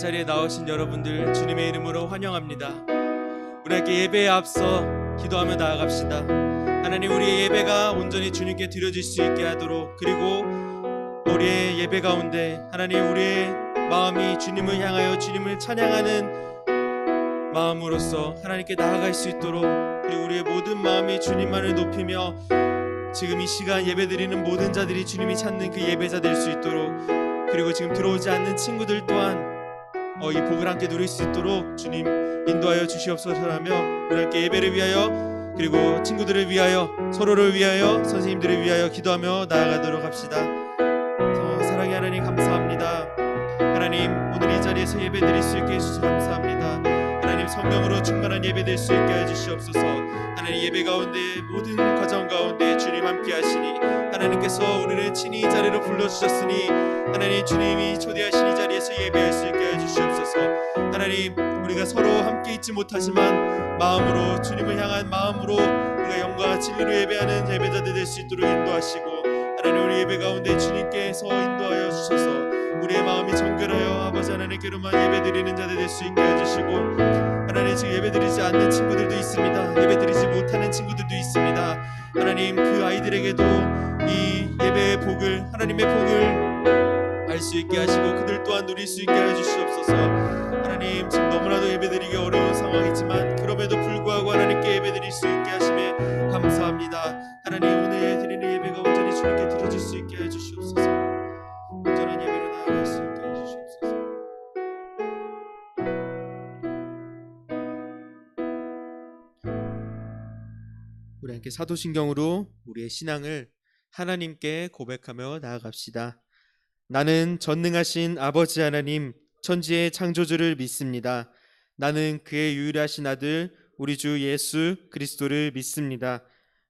자리에 나오신 여러분들 주님의 이름으로 환영합니다. 우리 함께 예배에 앞서 기도하며 나아갑시다. 하나님, 우리의 예배가 온전히 주님께 드려질 수 있게 하도록, 그리고 우리의 예배 가운데 하나님, 우리의 마음이 주님을 향하여 주님을 찬양하는 마음으로서 하나님께 나아갈 수 있도록, 그리고 우리의 모든 마음이 주님만을 높이며 지금 이 시간 예배드리는 모든 자들이 주님이 찾는 그 예배자 될 수 있도록, 그리고 지금 들어오지 않는 친구들 또한 이 복을 함께 누릴 수 있도록 주님 인도하여 주시옵소서라며, 우리 함께 예배를 위하여, 그리고 친구들을 위하여, 서로를 위하여, 선생님들을 위하여 기도하며 나아가도록 합시다. 사랑의 하나님, 감사합니다. 하나님, 오늘 이 자리에서 예배 드릴 수 있게 해주셔서 감사합니다. 하나님, 성령으로 충만한 예배 될 수 있게 해주시옵소서. 하나님, 예배 가운데 모든 과정 가운데 주님 함께 하시니, 하나님께서 우리를 친히 이 자리로 불러주셨으니 하나님, 주님이 초대하신 이 자리에서 예배할 수 있게 해주시옵소서. 하나님, 우리가 서로 함께 있지 못하지만 마음으로, 주님을 향한 마음으로 우리가 영과 진리로 예배하는 예배자들 될 수 있도록 인도하시고, 하나님, 우리 예배 가운데 주님께서 인도하여 주셔서 우리의 마음이 정결하여 아버지 하나님께로만 예배드리는 자들 될 수 있게 해주시고, 하나님, 지금 예배드리지 않는 친구들도 있습니다. 예배드리지 못하는 친구들도 있습니다. 하나님, 그 아이들에게도 이 예배의 복을, 하나님의 복을 알 수 있게 하시고 그들 또한 누릴 수 있게 해주시옵소서. 하나님, 지금 너무나도 예배드리기 어려운 상황이지만 그럼에도 불구하고 하나님께 예배드릴 수 있게 하심에 감사합니다. 하나님, 오늘 드리는 예배가 온전히 주님께 드려질 수 있게 해주시옵소서. 온전한 예배로 나아갈 수 있게 해주시옵소서. 우리 함께 사도신경으로 우리의 신앙을 하나님께 고백하며 나아갑시다. 나는 전능하신 아버지 하나님, 천지의 창조주를 믿습니다. 나는 그의 유일하신 아들 우리 주 예수 그리스도를 믿습니다.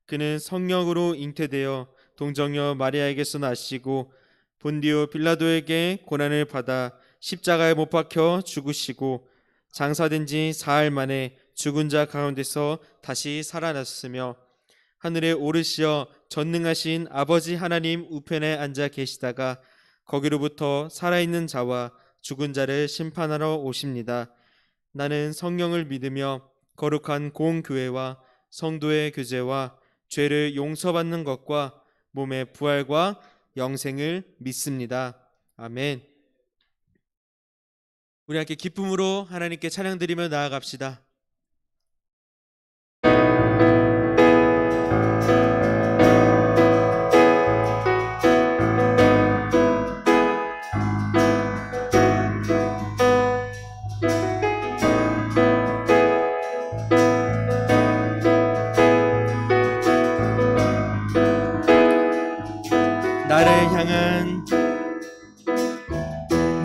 그는 성령으로 잉태되어 동정녀 마리아에게서 나시고 본디오 빌라도에게 고난을 받아 십자가에 못 박혀 죽으시고 장사된 지 사흘 만에 죽은 자 가운데서 다시 살아났으며 하늘에 오르시어 전능하신 아버지 하나님 우편에 앉아 계시다가 거기로부터 살아있는 자와 죽은 자를 심판하러 오십니다. 나는 성령을 믿으며 거룩한 공교회와 성도의 교제와 죄를 용서받는 것과 몸의 부활과 영생을 믿습니다. 아멘. 우리 함께 기쁨으로 하나님께 찬양드리며 나아갑시다.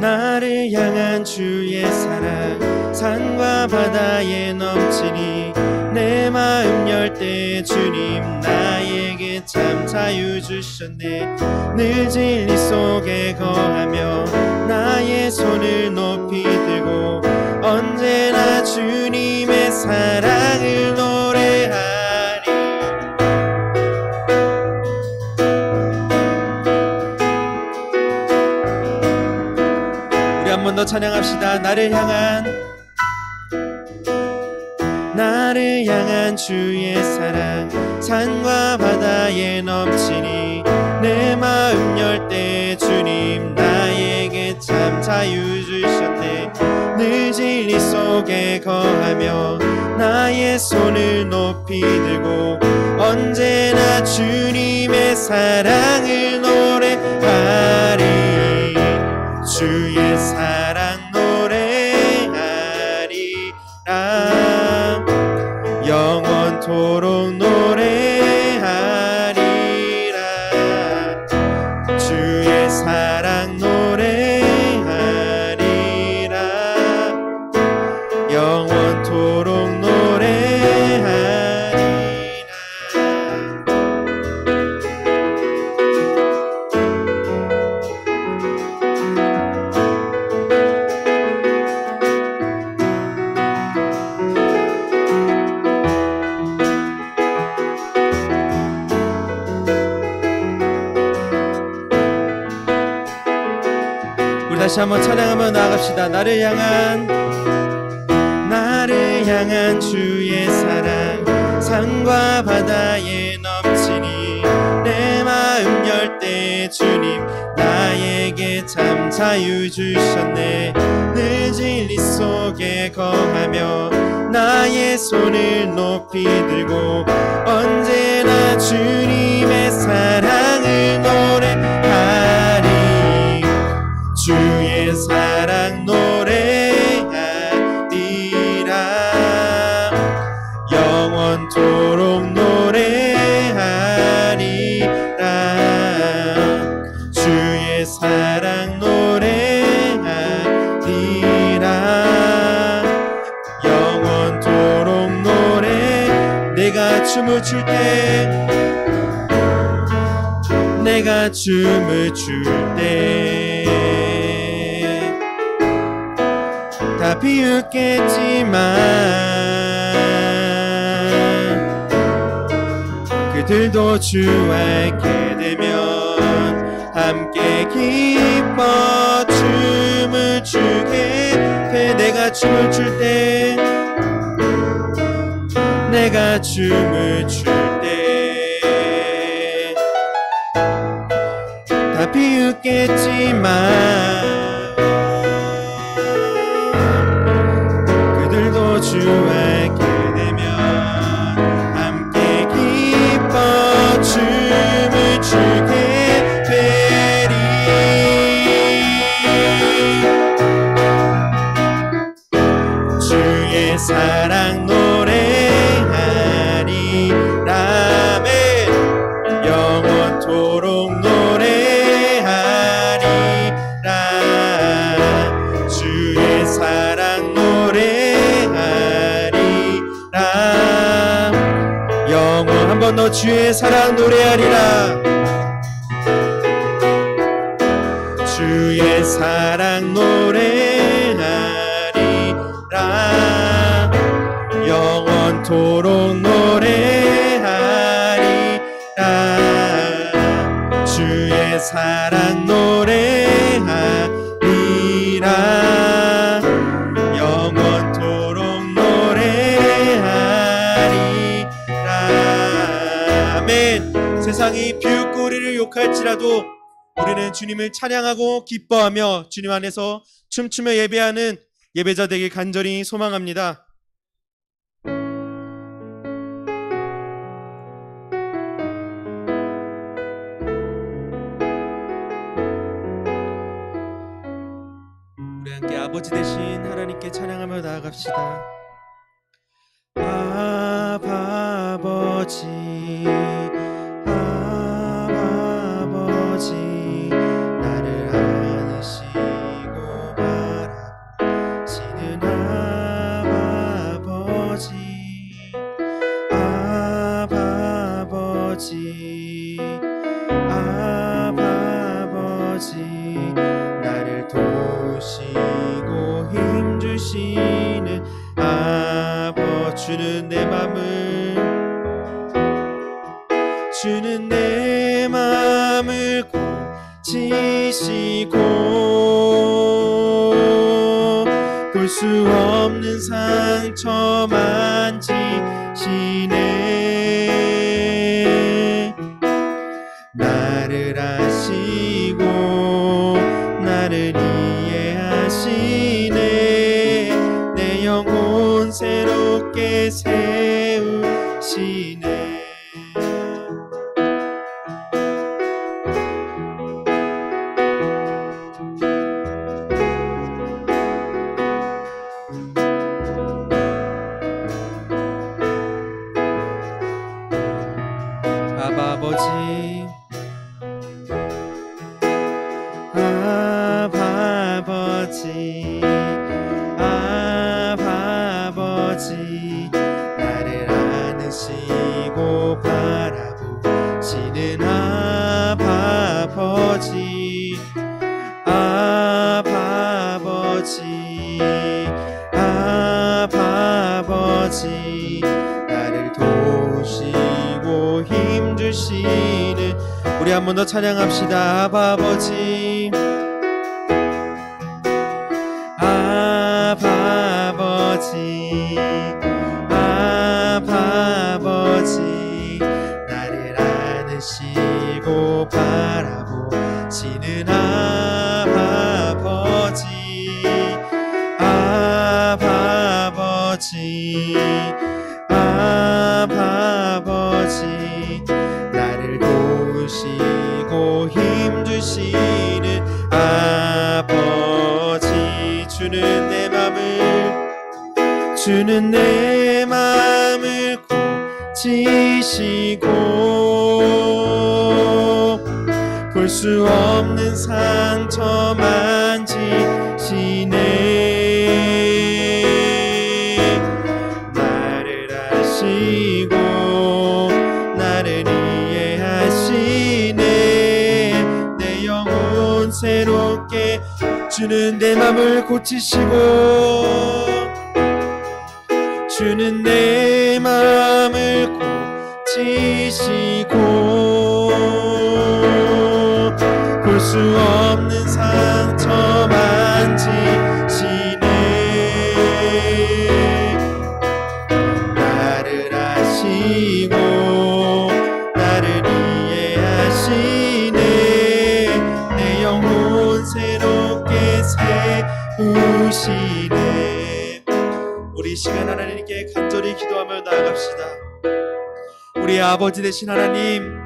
나를 향한 주의 사랑 산과 바다에 넘치니 내 마음 열 때 주님 나에게 참 자유 주셨네. 늘 진리 속에 거하며 나의 손을 높이 들고 언제나 주님의 사랑을 노래하리. 한 번 더 찬양합시다. 나를 향한 주의 사랑 산과 바다에 넘치니 내 마음 열 때 주님 나에게 참 자유 주셨네. 늘 진리 속에 거하며 나의 손을 높이 들고 언제나 주님의 사랑을 노래하리. 주의 사랑 노래하리라. 영원토록 노래하리라. 주의 사랑 노래하리라. 영원토록 노래하리라. 다시 한번 찬양하며 나아갑시다. 나를 향한 주의 사랑 산과 바다에 넘치니 내 마음 열 때 주님 나에게 참 자유 주셨네. 늘 진리 속에 거하며 나의 손을 높이 들고 언제나 주님의 사랑을 노래하리. 주의 사랑 노래하리라. 영원토록 노래하리라. 주의 사랑 노래하리라. 영원토록 노래. 내가 춤을 출 때 다 비웃겠지만 그들도 주 알게 되면 함께 기뻐 춤을 추게 돼. 내가 춤을 출 때 다 비웃겠지만 그들도 주 알게 되면 함께 기뻐 춤을 추게 되리. 주의 사랑 노래하리라멘. 영원토록 노래하리라. 주의 사랑 노래하리라. 영원 한 번 더 주의 사랑 노래하리라. 주의 사랑 노래하리라. 영원토록 노래하리라. 주의 사랑 노래하리라. 영원토록 노래하리라. 아멘. 세상이 비웃고 우리를 욕할지라도 우리는 주님을 찬양하고 기뻐하며 주님 안에서 춤추며 예배하는 예배자 되길 간절히 소망합니다. 우리 함께 아버지 되신 하나님께 찬양하며 나아갑시다. 아버지, 아버지, 나를 안으시고 바라보시는 아버지, 아버지, 아버지, 나를 도우시고 힘주시는 주는 내 맘을 고치시고 볼 수 없는 상처 만지시네. 나를 아시고 나를 이해하시네. 내 영혼 새롭게 세우시네. 아버지, 아버지, 아버지, 나를 안으시고 바라보시는 아버지, 아버지, 아버지, 나를 도우시고 힘주시는. 우리 한 번 더 찬양합시다. 아버지, 받으시고 바라보시는 아버지, 아버지, 아버지, 나를 도우시고 힘주시는 아버지, 주는 내 맘을 고치시고 볼 수 없는 상처 만지시네. 나를 아시고 나를 이해하시네. 내 영혼 새롭게 주는 내 맘을 고치시고, 주는 내 맘을 고치시고 볼 수 없는 상처 만지시네. 나를 아시고 나를 이해하시네. 내 영혼 새롭게 세우시네. 우리 이 시간 하나님께 간절히 기도하며 나아갑시다. 우리 아버지 되신 하나님,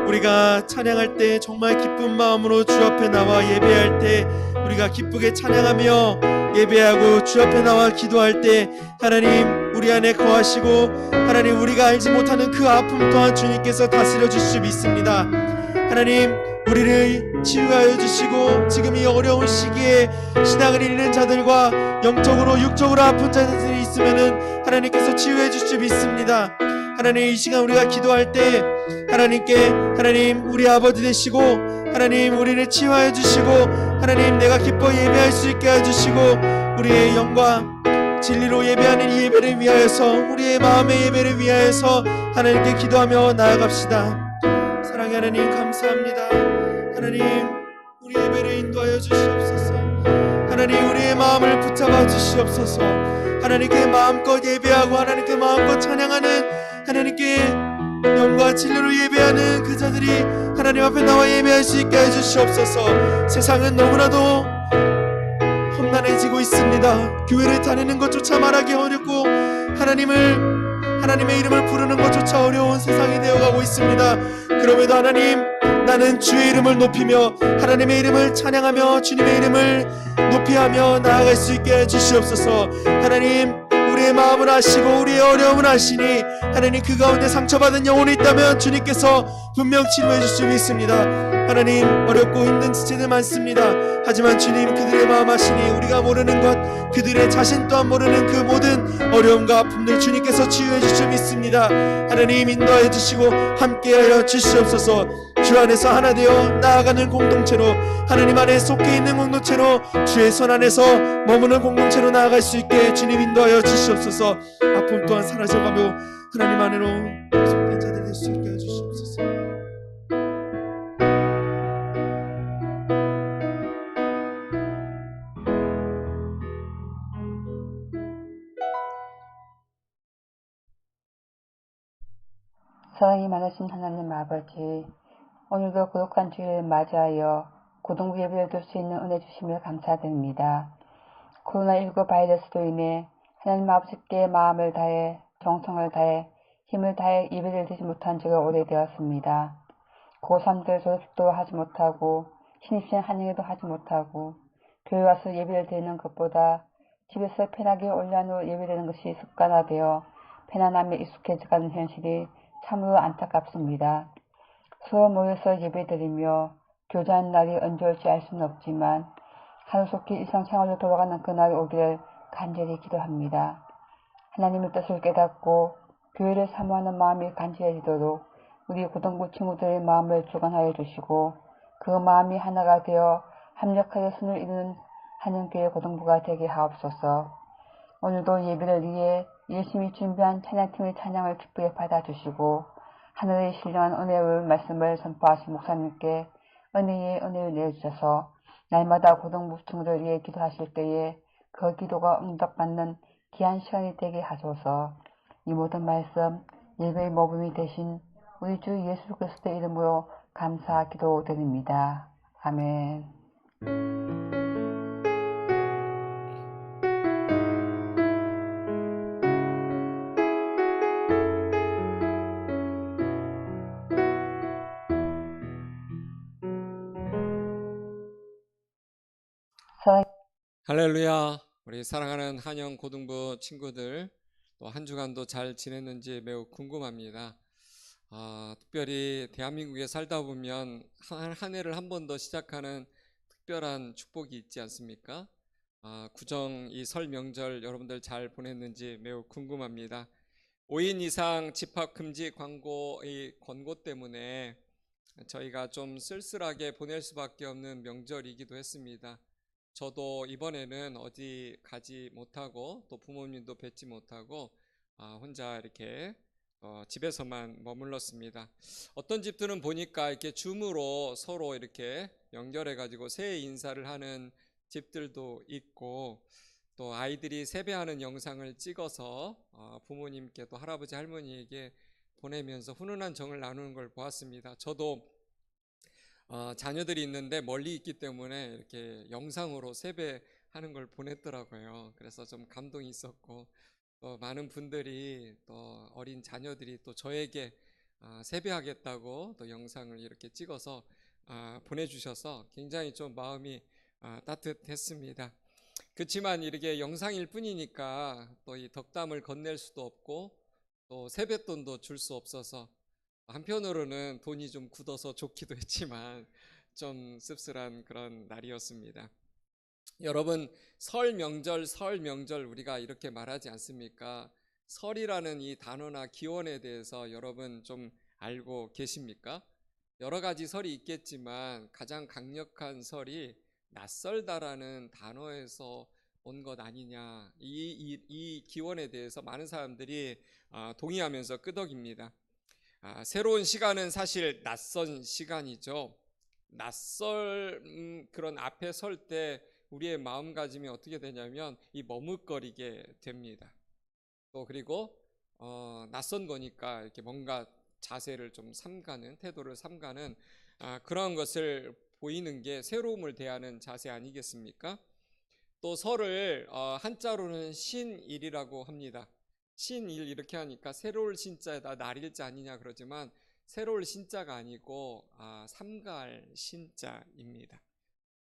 우리가 찬양할 때 정말 기쁜 마음으로 주 앞에 나와 예배할 때, 우리가 기쁘게 찬양하며 예배하고 주 앞에 나와 기도할 때 하나님 우리 안에 거하시고, 하나님 우리가 알지 못하는 그 아픔 또한 주님께서 다스려 주실 줄 믿습니다. 하나님 우리를 치유하여 주시고, 지금 이 어려운 시기에 신앙을 잃는 자들과 영적으로 육적으로 아픈 자들이 있으면은 하나님께서 치유해 주실 줄 믿습니다. 하나님 이 시간 우리가 기도할 때 하나님께, 하나님 우리 아버지 되시고 하나님 우리를 치유하여 주시고, 하나님 내가 기뻐 예배할 수 있게 해주시고, 우리의 영광 진리로 예배하는 이 예배를 위하여서, 우리의 마음의 예배를 위하여서 하나님께 기도하며 나아갑시다. 사랑의 하나님 감사합니다. 하나님 우리 예배를 인도하여 주시옵소서. 하나님 우리의 마음을 붙잡아 주시옵소서. 하나님께 마음껏 예배하고 하나님께 마음껏 찬양하는, 하나님께 영과 진리로 예배하는 그 자들이 하나님 앞에 나와 예배할 수 있게 해주시옵소서. 세상은 너무나도 험난해지고 있습니다. 교회를 다니는 것조차 말하기 어렵고 하나님의 이름을 부르는 것조차 어려운 세상이 되어가고 있습니다. 그럼에도 하나님, 나는 주의 이름을 높이며 하나님의 이름을 찬양하며 주님의 이름을 높이하며 나아갈 수 있게 해주시옵소서. 하나님 우리의 마음을 아시고 우리의 어려움을 아시니, 하나님 그 가운데 상처받은 영혼이 있다면 주님께서 분명 치료해 주실 수 있습니다. 하나님 어렵고 힘든 지체들 많습니다. 하지만 주님 그들의 마음 아시니, 우리가 모르는 것, 그들의 자신 또한 모르는 그 모든 어려움과 아픔들 주님께서 치유해 주실 수 믿습니다. 하나님 인도하여 주시고 함께하여 주시옵소서. 주 안에서 하나 되어 나아가는 공동체로, 하나님 안에 속해 있는 공동체로, 주의 손 안에서 머무는 공동체로 나아갈 수 있게 주님 인도하여 주시옵소서. 아픔 또한 사라져가며 하나님 안으로 속된 자들 될 수 있게 해주시옵소서. 사랑이 많으신 하나님 아버지, 오늘도 거룩한 주일을 맞이하여 고등부 예배를 들 수 있는 은혜 주심을 감사드립니다. 코로나19 바이러스로 인해 하나님 아버지께 마음을 다해 정성을 다해 힘을 다해 예배를 드리지 못한 지가 오래되었습니다. 고3들 졸업도 하지 못하고 신입생 환영회도 하지 못하고 교회 와서 예배를 드리는 것보다 집에서 편하게 올려놓은 예배드리는 것이 습관화되어 편안함에 익숙해져가는 현실이 참으로 안타깝습니다. 서로 모여서 예배드리며 교제하는 날이 언제 올지 알 수는 없지만 하루속히 일상생활로 돌아가는 그날이 오기를 간절히 기도합니다. 하나님의 뜻을 깨닫고 교회를 사모하는 마음이 간절해지도록 우리 고등부 친구들의 마음을 주관하여 주시고, 그 마음이 하나가 되어 합력하여 선을 이루는 한영교회 고등부가 되게 하옵소서. 오늘도 예배를 위해 열심히 준비한 찬양팀의 찬양을 기쁘게 받아주시고, 하늘의 신령한 은혜의 말씀을 선포하신 목사님께 은혜의 은혜를 내주셔서 날마다 고등부 친구들 위해 기도하실 때에 그 기도가 응답받는 귀한 시간이 되게 하소서. 이 모든 말씀 예배의 모범이 되신 우리 주 예수 그리스도의 이름으로 감사 기도드립니다. 아멘. 할렐루야. 우리 사랑하는 한영 고등부 친구들, 또 한 주간도 잘 지냈는지 매우 궁금합니다. 특별히 대한민국에 살다 보면 한 해를 한 번 더 시작하는 특별한 축복이 있지 않습니까? 구정 이 설 명절 여러분들 잘 보냈는지 매우 궁금합니다. 5인 이상 집합 금지 광고의 권고 때문에 저희가 좀 쓸쓸하게 보낼 수밖에 없는 명절이기도 했습니다. 저도 이번에는 어디 가지 못하고 또 부모님도 뵙지 못하고 혼자 이렇게 집에서만 머물렀습니다. 어떤 집들은 보니까 이렇게 줌으로 서로 이렇게 연결해 가지고 새해 인사를 하는 집들도 있고, 또 아이들이 세배하는 영상을 찍어서 부모님께 또 할아버지 할머니에게 보내면서 훈훈한 정을 나누는 걸 보았습니다. 저도 자녀들이 있는데 멀리 있기 때문에 이렇게 영상으로 세배하는 걸 보냈더라고요. 그래서 좀 감동이 있었고, 또 많은 분들이 또 어린 자녀들이 또 저에게 세배하겠다고 또 영상을 이렇게 찍어서 보내주셔서 굉장히 좀 마음이 따뜻했습니다. 그렇지만 이렇게 영상일 뿐이니까 또 이 덕담을 건넬 수도 없고 또 세뱃돈도 줄 수 없어서 한편으로는 돈이 좀 굳어서 좋기도 했지만 좀 씁쓸한 그런 날이었습니다. 여러분, 설 명절 우리가 이렇게 말하지 않습니까? 설이라는 이 단어나 기원에 대해서 여러분 좀 알고 계십니까? 여러 가지 설이 있겠지만 가장 강력한 설이 낯설다라는 단어에서 온 것 아니냐, 이 기원에 대해서 많은 사람들이 동의하면서 끄덕입니다. 새로운 시간은 사실 낯선 시간이죠. 낯설 그런 앞에 설 때 우리의 마음가짐이 어떻게 되냐면 이 머뭇거리게 됩니다. 또 그리고 낯선 거니까 이렇게 뭔가 자세를 좀 삼가는, 태도를 삼가는 그런 것을 보이는 게 새로움을 대하는 자세 아니겠습니까? 또 설을 한자로는 신일이라고 합니다. 신일 이렇게 하니까 새로울 신자에다 날일자 아니냐 그러지만 새로울 신자가 아니고 삼가할 신자입니다.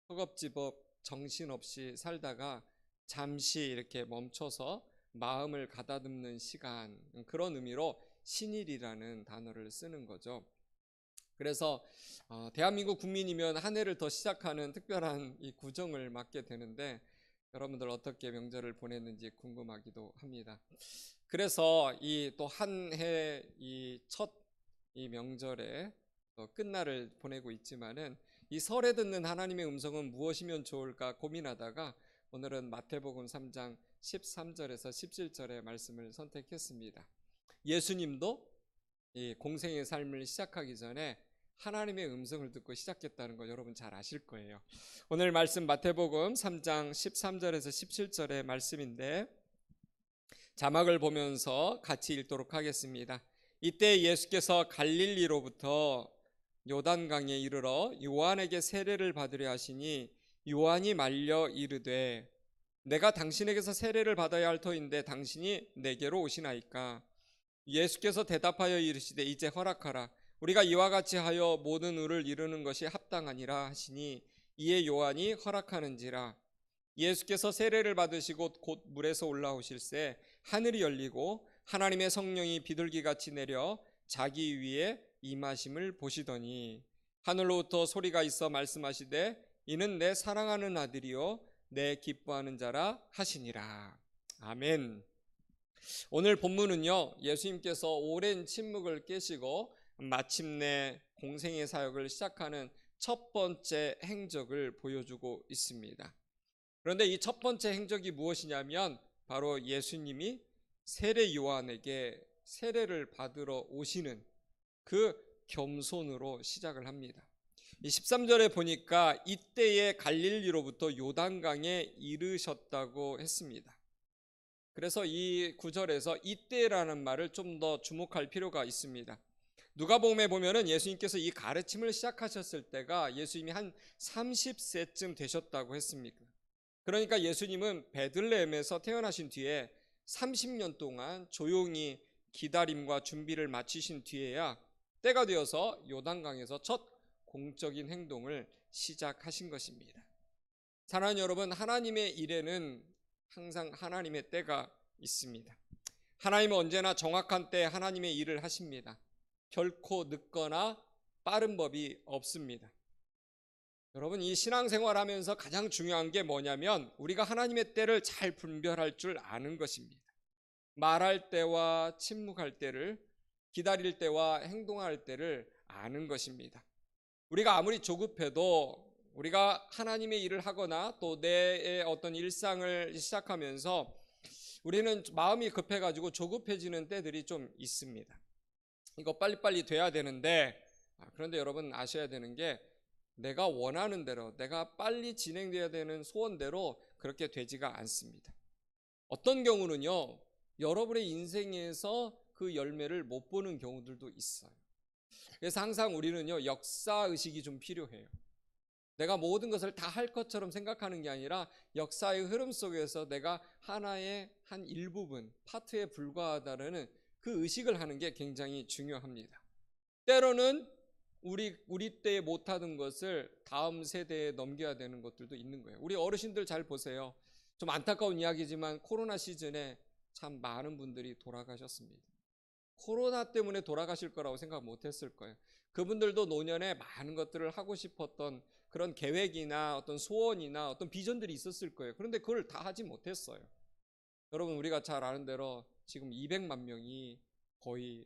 허겁지겁 정신없이 살다가 잠시 이렇게 멈춰서 마음을 가다듬는 시간, 그런 의미로 신일이라는 단어를 쓰는 거죠. 그래서 대한민국 국민이면 한 해를 더 시작하는 특별한 이 구정을 맞게 되는데, 여러분들 어떻게 명절을 보냈는지 궁금하기도 합니다. 그래서 이 또 한 해 이 첫 이 명절에 끝날을 보내고 있지만은 이 설에 듣는 하나님의 음성은 무엇이면 좋을까 고민하다가 오늘은 마태복음 3장 13절에서 17절의 말씀을 선택했습니다. 예수님도 이 공생의 삶을 시작하기 전에 하나님의 음성을 듣고 시작했다는 거 여러분 잘 아실 거예요. 오늘 말씀 마태복음 3장 13절에서 17절의 말씀인데, 자막을 보면서 같이 읽도록 하겠습니다. 이때 예수께서 갈릴리로부터 요단강에 이르러 요한에게 세례를 받으려 하시니 요한이 말려 이르되 내가 당신에게서 세례를 받아야 할 터인데 당신이 내게로 오시나이까? 예수께서 대답하여 이르시되 이제 허락하라. 우리가 이와 같이 하여 모든 의를 이루는 것이 합당하니라 하시니 이에 요한이 허락하는지라. 예수께서 세례를 받으시고 곧 물에서 올라오실새 하늘이 열리고 하나님의 성령이 비둘기같이 내려 자기 위에 임하심을 보시더니 하늘로부터 소리가 있어 말씀하시되 이는 내 사랑하는 아들이요 내 기뻐하는 자라 하시니라. 아멘. 오늘 본문은요, 예수님께서 오랜 침묵을 깨시고 마침내 공생의 사역을 시작하는 첫 번째 행적을 보여주고 있습니다. 그런데 이 첫 번째 행적이 무엇이냐면 바로 예수님이 세례 요한에게 세례를 받으러 오시는 그 겸손으로 시작을 합니다. 이 13절에 보니까 이때에 갈릴리로부터 요단강에 이르셨다고 했습니다. 그래서 이 구절에서 이때라는 말을 좀 더 주목할 필요가 있습니다. 누가복음에 보면은 예수님께서 이 가르침을 시작하셨을 때가 예수님이 한 30세쯤 되셨다고 했습니다. 그러니까 예수님은 베들레헴에서 태어나신 뒤에 30년 동안 조용히 기다림과 준비를 마치신 뒤에야 때가 되어서 요단강에서 첫 공적인 행동을 시작하신 것입니다. 사랑하는 여러분, 하나님의 일에는 항상 하나님의 때가 있습니다. 하나님은 언제나 정확한 때에 하나님의 일을 하십니다. 결코 늦거나 빠른 법이 없습니다. 여러분, 이 신앙생활 하면서 가장 중요한 게 뭐냐면 우리가 하나님의 때를 잘 분별할 줄 아는 것입니다. 말할 때와 침묵할 때를, 기다릴 때와 행동할 때를 아는 것입니다. 우리가 아무리 조급해도 우리가 하나님의 일을 하거나 또 내 어떤 일상을 시작하면서 우리는 마음이 급해가지고 조급해지는 때들이 좀 있습니다. 이거 빨리빨리 돼야 되는데, 그런데 여러분 아셔야 되는 게 내가 원하는 대로, 내가 빨리 진행돼야 되는 소원대로 그렇게 되지가 않습니다. 어떤 경우는요, 여러분의 인생에서 그 열매를 못 보는 경우들도 있어요. 그래서 항상 우리는요, 역사의식이 좀 필요해요. 내가 모든 것을 다 할 것처럼 생각하는 게 아니라 역사의 흐름 속에서 내가 하나의 한 일부분, 파트에 불과하다는 그 의식을 하는 게 굉장히 중요합니다. 때로는 우리 때에 못하던 것을 다음 세대에 넘겨야 되는 것들도 있는 거예요. 우리 어르신들 잘 보세요. 좀 안타까운 이야기지만 코로나 시즌에 참 많은 분들이 돌아가셨습니다. 코로나 때문에 돌아가실 거라고 생각 못했을 거예요. 그분들도 노년에 많은 것들을 하고 싶었던 그런 계획이나 어떤 소원이나 어떤 비전들이 있었을 거예요. 그런데 그걸 다 하지 못했어요. 여러분, 우리가 잘 아는 대로 지금 200만 명이 거의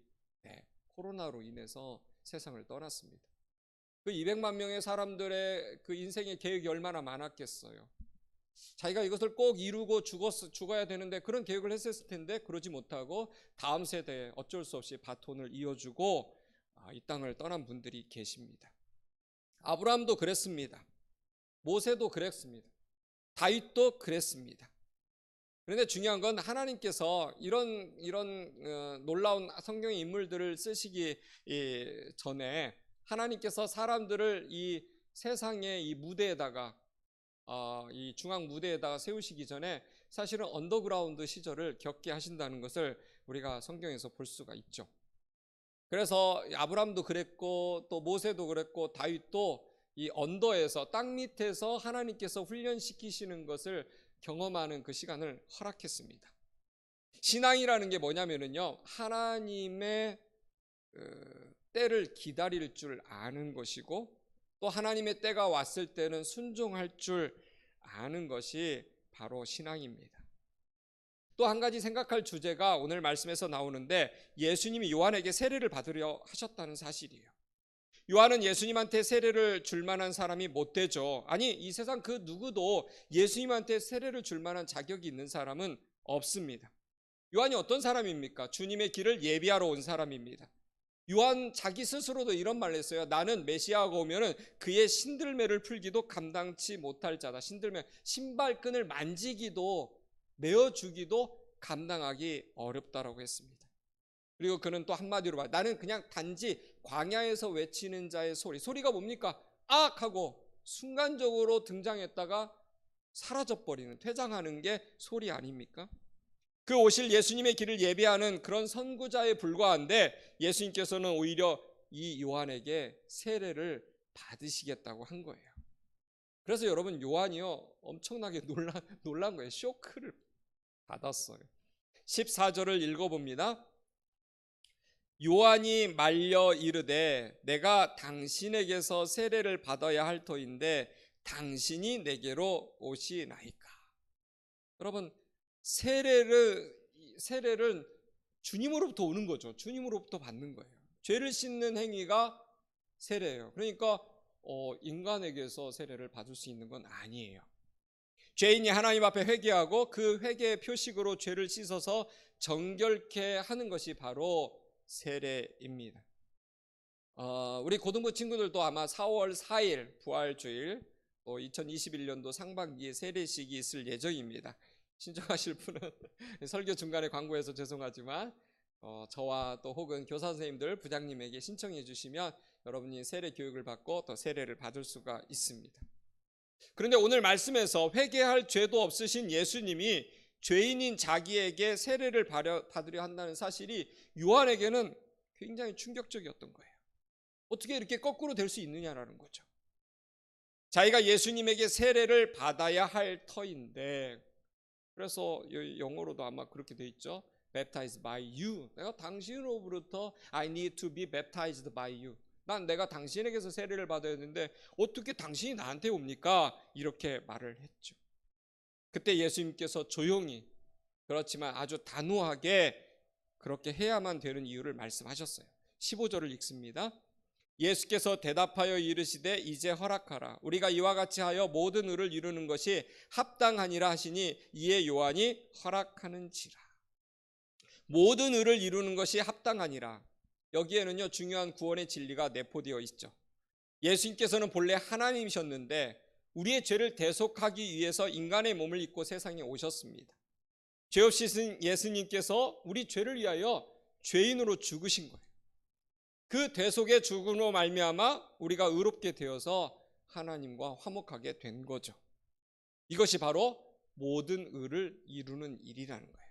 코로나로 인해서 세상을 떠났습니다. 그 200만 명의 사람들의 그 인생의 계획이 얼마나 많았겠어요. 자기가 이것을 꼭 이루고 죽어야 되는데 그런 계획을 했을 텐데 그러지 못하고 다음 세대에 어쩔 수 없이 바톤을 이어주고 이 땅을 떠난 분들이 계십니다. 아브라함도 그랬습니다. 모세도 그랬습니다. 다윗도 그랬습니다. 그런데 중요한 건 하나님께서 이런 놀라운 성경의 인물들을 쓰시기 전에 하나님께서 사람들을 이 세상의 이 무대에다가 이 중앙 무대에다가 세우시기 전에 사실은 언더그라운드 시절을 겪게 하신다는 것을 우리가 성경에서 볼 수가 있죠. 그래서 아브라함도 그랬고 또 모세도 그랬고 다윗도 이 언더에서 땅 밑에서 하나님께서 훈련시키시는 것을 경험하는 그 시간을 허락했습니다. 신앙이라는 게 뭐냐면요, 하나님의 때를 기다릴 줄 아는 것이고 또 하나님의 때가 왔을 때는 순종할 줄 아는 것이 바로 신앙입니다. 또 한 가지 생각할 주제가 오늘 말씀에서 나오는데 예수님이 요한에게 세례를 받으려 하셨다는 사실이에요. 요한은 예수님한테 세례를 줄 만한 사람이 못 되죠. 아니, 이 세상 그 누구도 예수님한테 세례를 줄 만한 자격이 있는 사람은 없습니다. 요한이 어떤 사람입니까? 주님의 길을 예비하러 온 사람입니다. 요한 자기 스스로도 이런 말을 했어요. 나는 메시아가 오면은 그의 신들매를 풀기도 감당치 못할 자다. 신들매, 신발끈을 만지기도 메어주기도 감당하기 어렵다라고 했습니다. 그리고 그는 또 한마디로 말, 나는 그냥 단지 광야에서 외치는 자의 소리가 뭡니까? 악! 하고 순간적으로 등장했다가 사라져버리는, 퇴장하는 게 소리 아닙니까? 그 오실 예수님의 길을 예비하는 그런 선구자에 불과한데 예수님께서는 오히려 이 요한에게 세례를 받으시겠다고 한 거예요. 그래서 여러분, 요한이요 엄청나게 놀란 거예요. 쇼크를 받았어요. 14절을 읽어봅니다. 요한이 말려 이르되 내가 당신에게서 세례를 받아야 할 터인데 당신이 내게로 오시나이까. 여러분, 세례를 주님으로부터 오는 거죠. 주님으로부터 받는 거예요. 죄를 씻는 행위가 세례예요. 그러니까 인간에게서 세례를 받을 수 있는 건 아니에요. 죄인이 하나님 앞에 회개하고 그 회개의 표식으로 죄를 씻어서 정결케 하는 것이 바로 세례입니다. 우리 고등부 친구들도 아마 4월 4일 부활주일 또 2021년도 상반기에 세례식이 있을 예정입니다. 신청하실 분은 설교 중간에 광고해서 죄송하지만 저와 또 혹은 교사 선생님들, 부장님에게 신청해 주시면 여러분이 세례 교육을 받고 또 세례를 받을 수가 있습니다. 그런데 오늘 말씀에서 회개할 죄도 없으신 예수님이 죄인인 자기에게 세례를 받으려 한다는 사실이 요한에게는 굉장히 충격적이었던 거예요. 어떻게 이렇게 거꾸로 될 수 있느냐라는 거죠. 자기가 예수님에게 세례를 받아야 할 터인데, 그래서 영어로도 아마 그렇게 돼 있죠. Baptized by you. 내가 당신으로부터 I need to be baptized by you. 난 내가 당신에게서 세례를 받아야 하는데 어떻게 당신이 나한테 옵니까? 이렇게 말을 했죠. 그때 예수님께서 조용히, 그렇지만 아주 단호하게 그렇게 해야만 되는 이유를 말씀하셨어요. 15절을 읽습니다. 예수께서 대답하여 이르시되 이제 허락하라. 우리가 이와 같이 하여 모든 의를 이루는 것이 합당하니라 하시니 이에 요한이 허락하는지라. 모든 의를 이루는 것이 합당하니라. 여기에는요, 중요한 구원의 진리가 내포되어 있죠. 예수님께서는 본래 하나님이셨는데 우리의 죄를 대속하기 위해서 인간의 몸을 입고 세상에 오셨습니다. 죄 없이 예수님께서 우리 죄를 위하여 죄인으로 죽으신 거예요. 그 대속의 죽음으로 말미암아 우리가 의롭게 되어서 하나님과 화목하게 된 거죠. 이것이 바로 모든 의를 이루는 일이라는 거예요.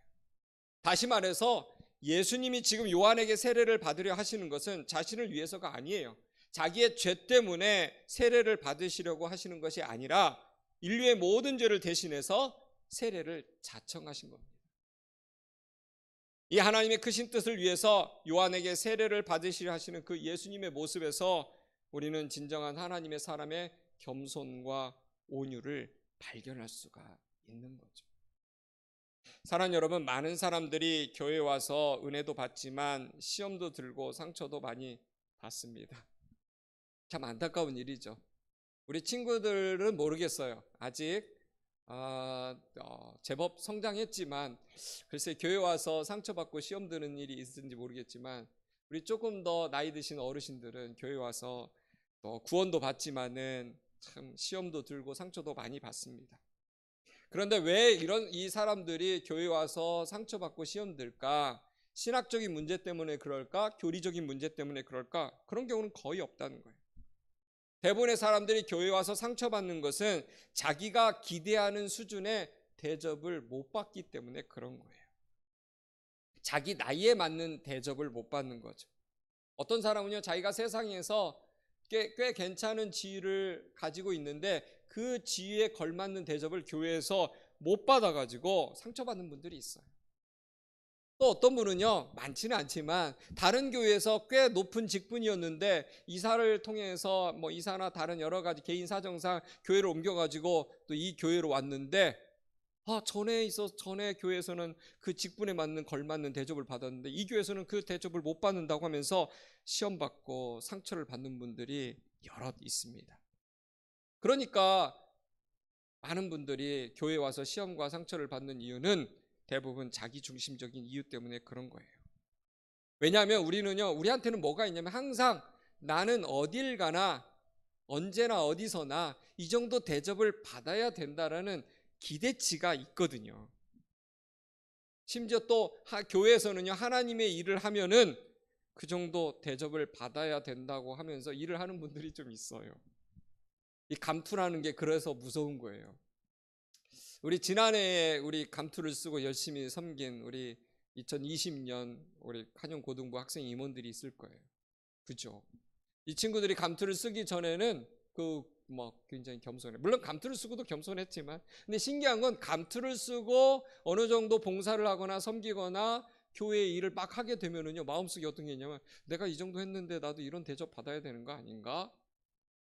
다시 말해서 예수님이 지금 요한에게 세례를 받으려 하시는 것은 자신을 위해서가 아니에요. 자기의 죄 때문에 세례를 받으시려고 하시는 것이 아니라 인류의 모든 죄를 대신해서 세례를 자청하신 겁니다. 이 하나님의 크신 뜻을 위해서 요한에게 세례를 받으시려 하시는 그 예수님의 모습에서 우리는 진정한 하나님의 사람의 겸손과 온유를 발견할 수가 있는 거죠. 사랑하는 여러분, 많은 사람들이 교회에 와서 은혜도 받지만 시험도 들고 상처도 많이 받습니다. 참 안타까운 일이죠. 우리 친구들은 모르겠어요. 아직 제법 성장했지만 글쎄 교회 와서 상처받고 시험 드는 일이 있는지 모르겠지만 우리 조금 더 나이 드신 어르신들은 교회 와서 또 구원도 받지만은 참 시험도 들고 상처도 많이 받습니다. 그런데 왜 이 사람들이 교회 와서 상처받고 시험 들까? 신학적인 문제 때문에 그럴까? 교리적인 문제 때문에 그럴까? 그런 경우는 거의 없다는 거예요. 대부분의 사람들이 교회 와서 상처받는 것은 자기가 기대하는 수준의 대접을 못 받기 때문에 그런 거예요. 자기 나이에 맞는 대접을 못 받는 거죠. 어떤 사람은요, 자기가 세상에서 꽤 괜찮은 지위를 가지고 있는데 그 지위에 걸맞는 대접을 교회에서 못 받아가지고 상처받는 분들이 있어요. 또 어떤 분은요, 많지는 않지만 다른 교회에서 꽤 높은 직분이었는데 이사를 통해서 이사나 다른 여러 가지 개인 사정상 교회를 옮겨가지고 또 이 교회로 왔는데 전에 교회에서는 그 직분에 맞는 걸맞는 대접을 받았는데 이 교회에서는 그 대접을 못 받는다고 하면서 시험 받고 상처를 받는 분들이 여럿 있습니다. 그러니까 많은 분들이 교회에 와서 시험과 상처를 받는 이유는 대부분 자기 중심적인 이유 때문에 그런 거예요. 왜냐하면 우리한테는 뭐가 있냐면 항상 나는 어딜 가나 언제나 어디서나 이 정도 대접을 받아야 된다라는 기대치가 있거든요. 심지어 또 교회에서는요, 하나님의 일을 하면은 그 정도 대접을 받아야 된다고 하면서 일을 하는 분들이 좀 있어요. 이 감투라는 게 그래서 무서운 거예요. 우리 지난해에 우리 감투를 쓰고 열심히 섬긴 우리 2020년 우리 한영고등부 학생 임원들이 있을 거예요. 그죠? 이 친구들이 감투를 쓰기 전에는 굉장히 겸손해. 물론 감투를 쓰고도 겸손했지만, 근데 신기한 건 감투를 쓰고 어느 정도 봉사를 하거나 섬기거나 교회의 일을 막 하게 되면은요, 마음속에 어떤 게 있냐면 내가 이 정도 했는데 나도 이런 대접 받아야 되는 거 아닌가?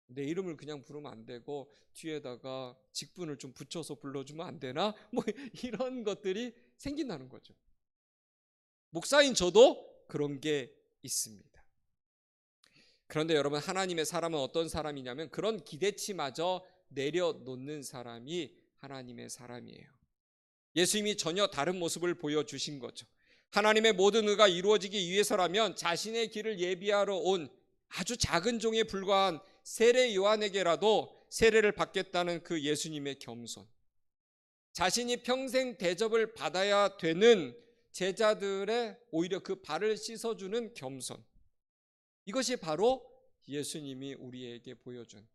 내 이름을 그냥 부르면 안 되고 뒤에다가 직분을 좀 붙여서 불러주면 안 되나? 이런 것들이 생긴다는 거죠. 목사인 저도 그런 게 있습니다. 그런데 여러분, 하나님의 사람은 어떤 사람이냐면 그런 기대치마저 내려놓는 사람이 하나님의 사람이에요. 예수님이 전혀 다른 모습을 보여주신 거죠. 하나님의 모든 의가 이루어지기 위해서라면 자신의 길을 예비하러 온 아주 작은 종에 불과한 세례 요한에게라도 세례를 받겠다는 그 예수님의 겸손, 자신이 평생 대접을 받아야 되는 제자들의 오히려 그 발을 씻어주는 겸손. 이것이 바로 예수님이 우리에게 보여준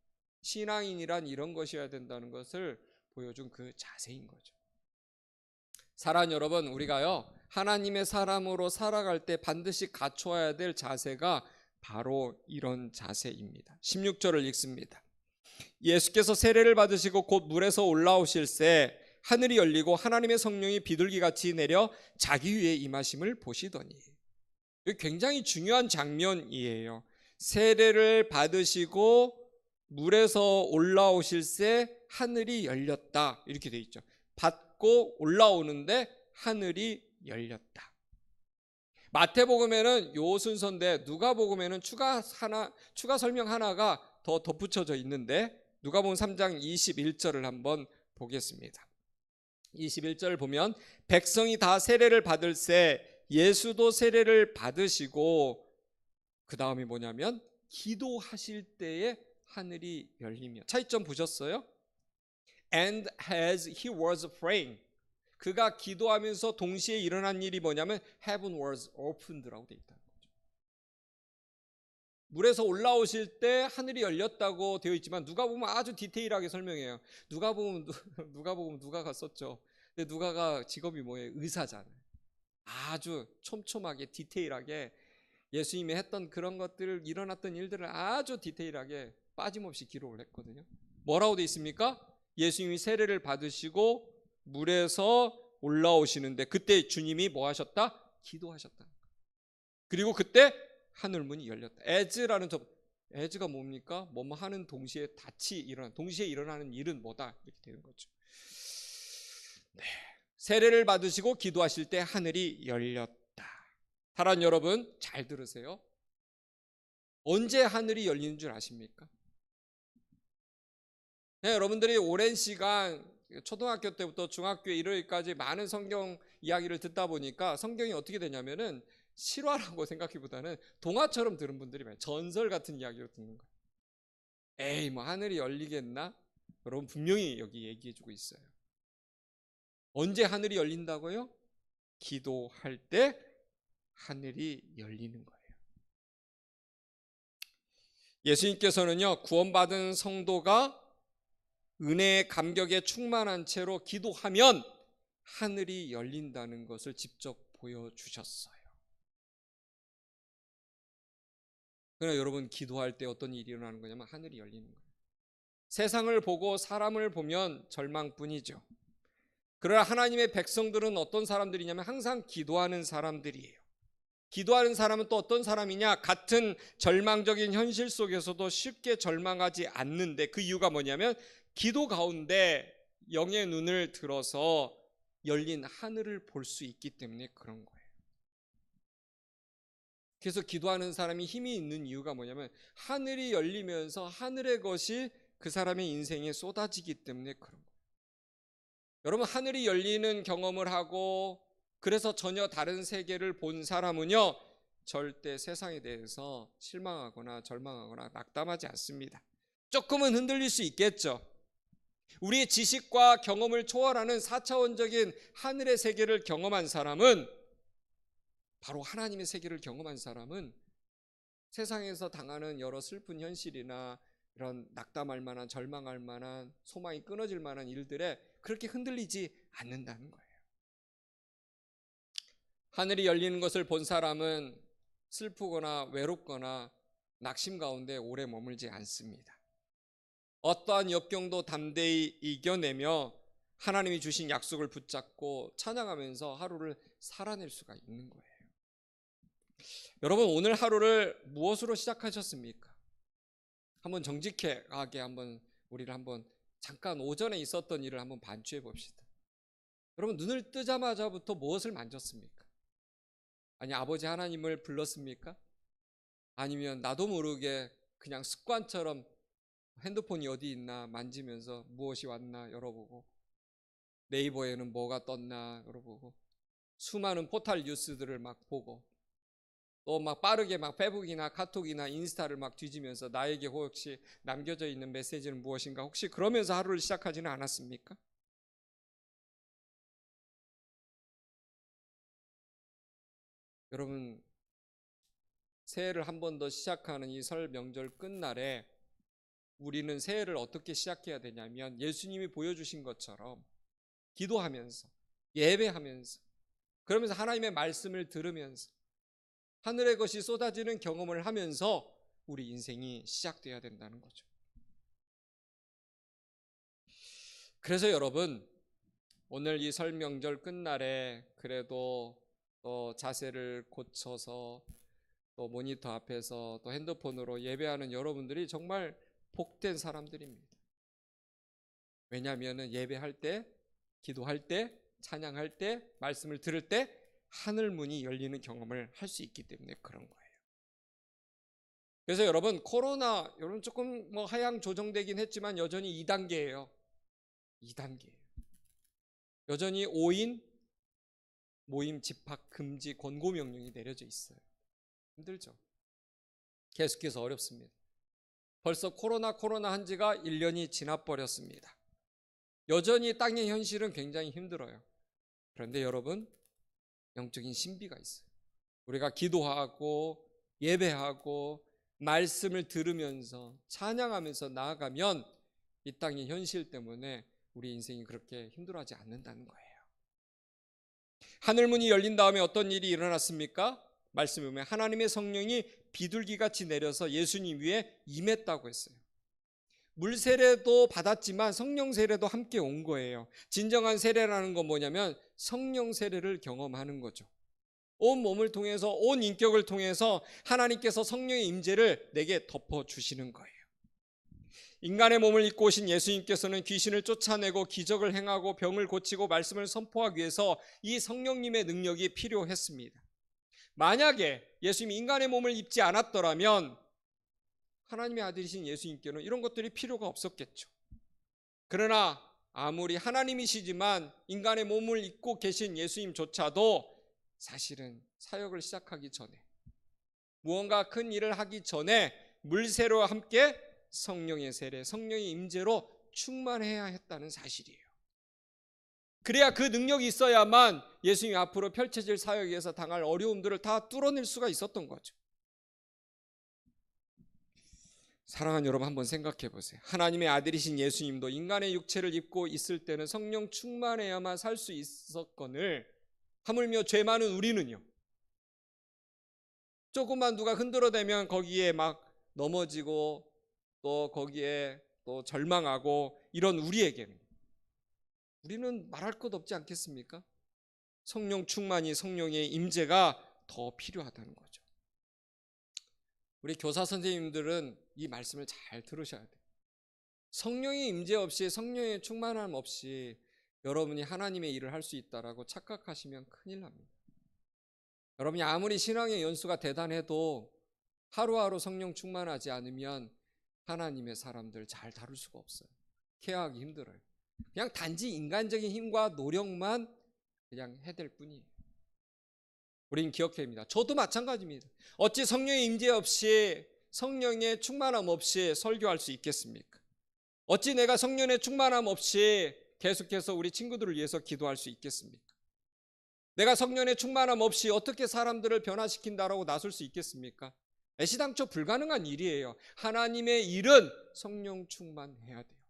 신앙인이란 이런 것이어야 된다는 것을 보여준 그 자세인 거죠. 사랑하는 여러분, 우리가요 하나님의 사람으로 살아갈 때 반드시 갖춰야 될 자세가 바로 이런 자세입니다. 16절을 읽습니다. 예수께서 세례를 받으시고 곧 물에서 올라오실새 하늘이 열리고 하나님의 성령이 비둘기같이 내려 자기 위에 임하심을 보시더니. 이게 굉장히 중요한 장면이에요. 세례를 받으시고 물에서 올라오실새 하늘이 열렸다, 이렇게 돼 있죠. 받고 올라오는데 하늘이 열렸다. 마태복음에는 요 순서인데 누가복음에는 추가 설명 하나가 더 덧붙여져 있는데 누가복음 3장 21절을 한번 보겠습니다. 21절 보면 백성이 다 세례를 받을새 예수도 세례를 받으시고, 그 다음이 뭐냐면 기도하실 때에 하늘이 열리며. 차이점 보셨어요? And as he was praying, 그가 기도하면서 동시에 일어난 일이 뭐냐면 heaven was opened라고 되어 있다는 거죠. 물에서 올라오실 때 하늘이 열렸다고 되어 있지만 누가복음은 아주 디테일하게 설명해요. 누가복음 누가가 썼죠. 근데 누가가 직업이 뭐예요? 의사잖아요. 아주 촘촘하게 디테일하게 예수님이 했던 그런 것들을, 일어났던 일들을 아주 디테일하게 빠짐없이 기록을 했거든요. 뭐라고 되어 있습니까? 예수님이 세례를 받으시고 물에서 올라오시는데 그때 주님이 뭐 하셨다? 기도하셨다. 그리고 그때 하늘문이 열렸다. as라는 as가 뭡니까? 뭐뭐 하는 동시에 동시에 일어나는 일은 뭐다? 이렇게 되는 거죠. 네. 세례를 받으시고 기도하실 때 하늘이 열렸다. 사랑하는 여러분, 잘 들으세요. 언제 하늘이 열리는 줄 아십니까? 네, 여러분들이 오랜 시간 초등학교 때부터 중학교 1호일까지 많은 성경 이야기를 듣다 보니까 성경이 어떻게 되냐면은 실화라고 생각하기보다는 동화처럼 들은 분들이 많아요. 전설 같은 이야기로 듣는 거예요. 에이, 뭐 하늘이 열리겠나? 여러분, 분명히 여기 얘기해주고 있어요. 언제 하늘이 열린다고요? 기도할 때 하늘이 열리는 거예요. 예수님께서는요, 구원받은 성도가 은혜의 감격에 충만한 채로 기도하면 하늘이 열린다는 것을 직접 보여주셨어요. 그러나 여러분, 기도할 때 어떤 일이 일어나는 거냐면 하늘이 열리는 거예요. 세상을 보고 사람을 보면 절망뿐이죠. 그러나 하나님의 백성들은 어떤 사람들이냐면 항상 기도하는 사람들이에요. 기도하는 사람은 또 어떤 사람이냐? 같은 절망적인 현실 속에서도 쉽게 절망하지 않는데, 그 이유가 뭐냐면 기도 가운데 영의 눈을 들어서 열린 하늘을 볼 수 있기 때문에 그런 거예요. 그래서 기도하는 사람이 힘이 있는 이유가 뭐냐면 하늘이 열리면서 하늘의 것이 그 사람의 인생에 쏟아지기 때문에 그런 거예요. 여러분, 하늘이 열리는 경험을 하고 그래서 전혀 다른 세계를 본 사람은요, 절대 세상에 대해서 실망하거나 절망하거나 낙담하지 않습니다. 조금은 흔들릴 수 있겠죠. 우리의 지식과 경험을 초월하는 4차원적인 하늘의 세계를 경험한 사람은, 바로 하나님의 세계를 경험한 사람은 세상에서 당하는 여러 슬픈 현실이나 이런 낙담할 만한, 절망할 만한, 소망이 끊어질 만한 일들에 그렇게 흔들리지 않는다는 거예요. 하늘이 열리는 것을 본 사람은 슬프거나 외롭거나 낙심 가운데 오래 머물지 않습니다. 어떠한 역경도 담대히 이겨내며 하나님이 주신 약속을 붙잡고 찬양하면서 하루를 살아낼 수가 있는 거예요. 여러분, 오늘 하루를 무엇으로 시작하셨습니까? 한번 정직하게 우리를 잠깐 오전에 있었던 일을 한번 반추해 봅시다. 여러분, 눈을 뜨자마자부터 무엇을 만졌습니까? 아니, 아버지 하나님을 불렀습니까? 아니면 나도 모르게 그냥 습관처럼 핸드폰이 어디 있나 만지면서 무엇이 왔나 열어보고, 네이버에는 뭐가 떴나 열어보고, 수많은 포털 뉴스들을 막 보고, 또 막 빠르게 막 페북이나 카톡이나 인스타를 막 뒤지면서 나에게 혹시 남겨져 있는 메시지는 무엇인가, 혹시 그러면서 하루를 시작하지는 않았습니까? 여러분, 새해를 한 번 더 시작하는 이 설 명절 끝날에 우리는 새해를 어떻게 시작해야 되냐면 예수님이 보여주신 것처럼 기도하면서, 예배하면서, 그러면서 하나님의 말씀을 들으면서 하늘의 것이 쏟아지는 경험을 하면서 우리 인생이 시작돼야 된다는 거죠. 그래서 여러분, 오늘 이 설 명절 끝날에 그래도 또 자세를 고쳐서 또 모니터 앞에서 또 핸드폰으로 예배하는 여러분들이 정말 복된 사람들입니다. 왜냐하면 예배할 때, 기도할 때, 찬양할 때, 말씀을 들을 때 하늘 문이 열리는 경험을 할 수 있기 때문에 그런 거예요. 그래서 여러분, 코로나 여러분 조금 하향 조정되긴 했지만 여전히 2단계예요. 2단계예요. 여전히 5인 모임 집합 금지 권고 명령이 내려져 있어요. 힘들죠. 계속해서 어렵습니다. 벌써 코로나 한 지가 1년이 지나버렸습니다. 여전히 땅의 현실은 굉장히 힘들어요. 그런데 여러분, 영적인 신비가 있어요. 우리가 기도하고 예배하고 말씀을 들으면서 찬양하면서 나아가면 이 땅의 현실 때문에 우리 인생이 그렇게 힘들어하지 않는다는 거예요. 하늘문이 열린 다음에 어떤 일이 일어났습니까? 말씀에 보면 하나님의 성령이 비둘기같이 내려서 예수님 위에 임했다고 했어요. 물 세례도 받았지만 성령 세례도 함께 온 거예요. 진정한 세례라는 건 뭐냐면 성령 세례를 경험하는 거죠. 온 몸을 통해서, 온 인격을 통해서 하나님께서 성령의 임재를 내게 덮어주시는 거예요. 인간의 몸을 입고 오신 예수님께서는 귀신을 쫓아내고 기적을 행하고 병을 고치고 말씀을 선포하기 위해서 이 성령님의 능력이 필요했습니다. 만약에 예수님이 인간의 몸을 입지 않았더라면 하나님의 아들이신 예수님께는 이런 것들이 필요가 없었겠죠. 그러나 아무리 하나님이시지만 인간의 몸을 입고 계신 예수님조차도 사실은 사역을 시작하기 전에, 무언가 큰 일을 하기 전에 물세례와 함께 성령의 세례, 성령의 임재로 충만해야 했다는 사실이에요. 그래야 그 능력이 있어야만 예수님 앞으로 펼쳐질 사역에서 당할 어려움들을 다 뚫어낼 수가 있었던 거죠. 사랑하는 여러분, 한번 생각해 보세요. 하나님의 아들이신 예수님도 인간의 육체를 입고 있을 때는 성령 충만해야만 살 수 있었거늘 하물며 죄 많은 우리는요, 조금만 누가 흔들어대면 거기에 막 넘어지고 또 거기에 또 절망하고 이런 우리는 말할 것 없지 않겠습니까? 성령 충만이, 성령의 임재가 더 필요하다는 거죠. 우리 교사 선생님들은 이 말씀을 잘 들으셔야 돼요. 성령의 임재 없이, 성령의 충만함 없이 여러분이 하나님의 일을 할 수 있다라고 착각하시면 큰일 납니다. 여러분이 아무리 신앙의 연수가 대단해도 하루하루 성령 충만하지 않으면 하나님의 사람들 잘 다룰 수가 없어요. 케어하기 힘들어요. 그냥 단지 인간적인 힘과 노력만 그냥 해댈 뿐이에요. 우리는 기억해야 합니다. 저도 마찬가지입니다. 어찌 성령의 임재 없이, 성령의 충만함 없이 설교할 수 있겠습니까? 어찌 내가 성령의 충만함 없이 계속해서 우리 친구들을 위해서 기도할 수 있겠습니까? 내가 성령의 충만함 없이 어떻게 사람들을 변화시킨다라고 나설 수 있겠습니까? 애시당초 불가능한 일이에요. 하나님의 일은 성령 충만해야 돼요.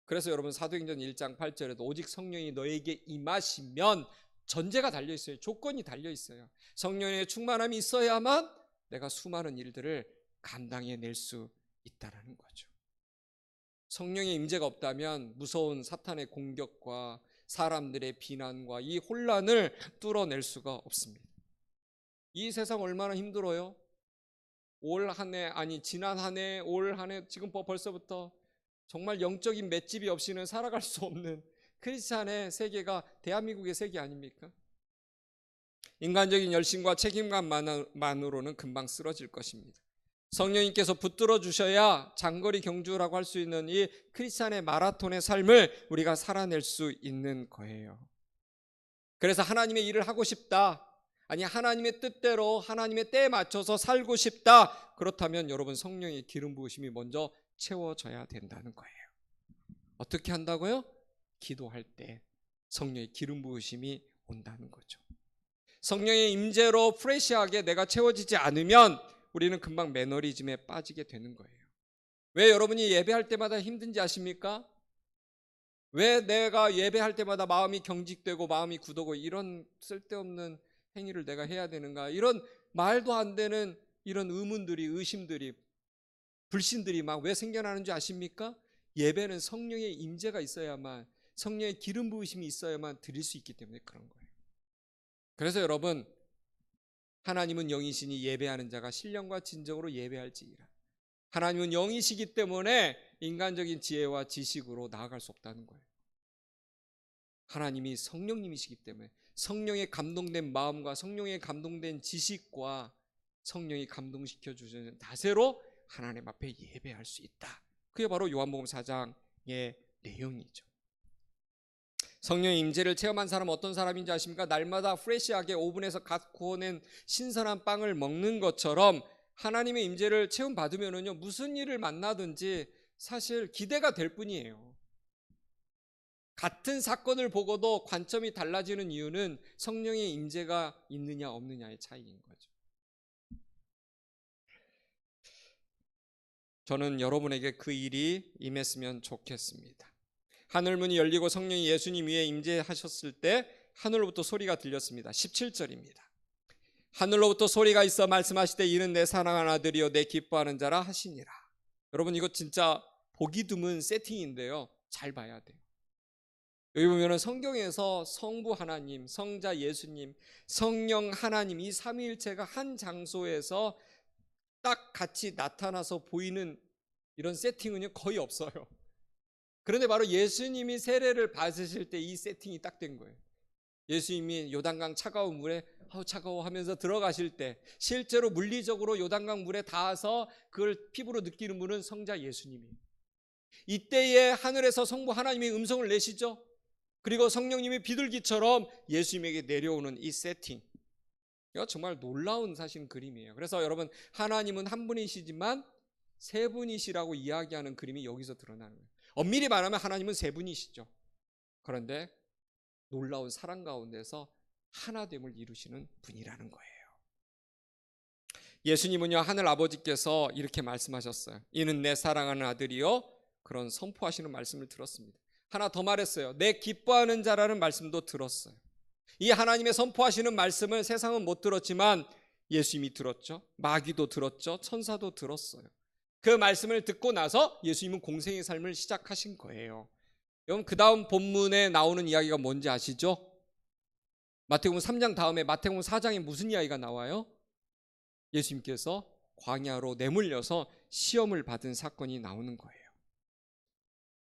그래서 여러분, 사도행전 1장 8절에도 오직 성령이 너에게 임하시면, 전제가 달려있어요. 조건이 달려있어요. 성령의 충만함이 있어야만 내가 수많은 일들을 감당해낼 수 있다는 거죠. 성령의 임재가 없다면 무서운 사탄의 공격과 사람들의 비난과 이 혼란을 뚫어낼 수가 없습니다. 이 세상 얼마나 힘들어요? 지난 한 해, 올 한 해, 지금 벌써부터 정말 영적인 맷집이 없이는 살아갈 수 없는 크리스찬의 세계가 대한민국의 세계 아닙니까? 인간적인 열심과 책임감만으로는 금방 쓰러질 것입니다. 성령님께서 붙들어 주셔야 장거리 경주라고 할 수 있는 이 크리스찬의 마라톤의 삶을 우리가 살아낼 수 있는 거예요. 그래서 하나님의 일을 하고 싶다, 하나님의 뜻대로 하나님의 때에 맞춰서 살고 싶다, 그렇다면 여러분, 성령의 기름 부으심이 먼저 채워져야 된다는 거예요. 어떻게 한다고요? 기도할 때 성령의 기름 부으심이 온다는 거죠. 성령의 임재로 프레시하게 내가 채워지지 않으면 우리는 금방 매너리즘에 빠지게 되는 거예요. 왜 여러분이 예배할 때마다 힘든지 아십니까? 왜 내가 예배할 때마다 마음이 경직되고 마음이 굳고 이런 쓸데없는 행위를 내가 해야 되는가? 이런 말도 안 되는 이런 의문들이, 의심들이, 불신들이 막 왜 생겨나는 줄 아십니까? 예배는 성령의 임재가 있어야만, 성령의 기름 부으심이 있어야만 드릴 수 있기 때문에 그런 거예요. 그래서 여러분, 하나님은 영이시니 예배하는 자가 신령과 진정으로 예배할지니라. 하나님은 영이시기 때문에 인간적인 지혜와 지식으로 나아갈 수 없다는 거예요. 하나님이 성령님이시기 때문에 성령의 감동된 마음과 성령의 감동된 지식과 성령이 감동시켜 주시는 자세로 하나님 앞에 예배할 수 있다. 그게 바로 요한복음 4장의 내용이죠. 성령의 임재를 체험한 사람은 어떤 사람인지 아십니까? 날마다 프레시하게 오븐에서 갓 구워낸 신선한 빵을 먹는 것처럼 하나님의 임재를 체험받으면요, 무슨 일을 만나든지 사실 기대가 될 뿐이에요. 같은 사건을 보고도 관점이 달라지는 이유는 성령의 임재가 있느냐 없느냐의 차이인 거죠. 저는 여러분에게 그 일이 임했으면 좋겠습니다. 하늘문이 열리고 성령이 예수님 위에 임재하셨을 때 하늘로부터 소리가 들렸습니다. 17절입니다. 하늘로부터 소리가 있어 말씀하시되 이는 내 사랑하는 아들이요 내 기뻐하는 자라 하시니라. 여러분, 이거 진짜 보기 드문 세팅인데요, 잘 봐야 돼요. 여기 보면은 성경에서 성부 하나님, 성자 예수님, 성령 하나님, 이 삼위일체가 한 장소에서 딱 같이 나타나서 보이는 이런 세팅은요 거의 없어요. 그런데 바로 예수님이 세례를 받으실 때 이 세팅이 딱 된 거예요. 예수님이 요단강 차가운 물에 차가워 하면서 들어가실 때 실제로 물리적으로 요단강 물에 닿아서 그걸 피부로 느끼는 분은 성자 예수님이에요. 이때에 하늘에서 성부 하나님이 음성을 내시죠. 그리고 성령님이 비둘기처럼 예수님에게 내려오는 이 세팅, 이거 정말 놀라운 사실 그림이에요. 그래서 여러분, 하나님은 한 분이시지만 세 분이시라고 이야기하는 그림이 여기서 드러나는 거예요. 엄밀히 말하면 하나님은 세 분이시죠. 그런데 놀라운 사랑 가운데서 하나됨을 이루시는 분이라는 거예요. 예수님은요, 하늘 아버지께서 이렇게 말씀하셨어요. 이는 내 사랑하는 아들이요, 그런 선포하시는 말씀을 들었습니다. 하나 더 말했어요. 내 기뻐하는 자라는 말씀도 들었어요. 이 하나님의 선포하시는 말씀을 세상은 못 들었지만 예수님이 들었죠. 마귀도 들었죠. 천사도 들었어요. 그 말씀을 듣고 나서 예수님은 공생의 삶을 시작하신 거예요. 여러분, 그 다음 본문에 나오는 이야기가 뭔지 아시죠? 마태복음 3장 다음에 마태복음 4장에 무슨 이야기가 나와요? 예수님께서 광야로 내몰려서 시험을 받은 사건이 나오는 거예요.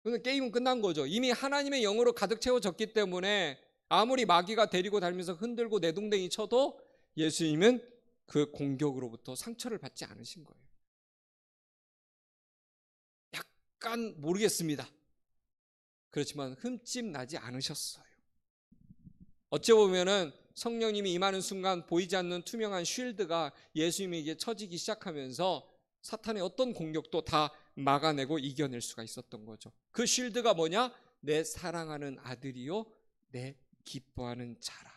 그런데 게임은 끝난 거죠. 이미 하나님의 영으로 가득 채워졌기 때문에 아무리 마귀가 데리고 다니면서 흔들고 내동댕이 쳐도 예수님은 그 공격으로부터 상처를 받지 않으신 거예요. 약간 모르겠습니다. 그렇지만 흠집 나지 않으셨어요. 어찌 보면은 성령님이 임하는 순간 보이지 않는 투명한 쉴드가 예수님에게 쳐지기 시작하면서 사탄의 어떤 공격도 다 막아내고 이겨낼 수가 있었던 거죠. 그 쉴드가 뭐냐? 내 사랑하는 아들이요 내 기뻐하는 자라.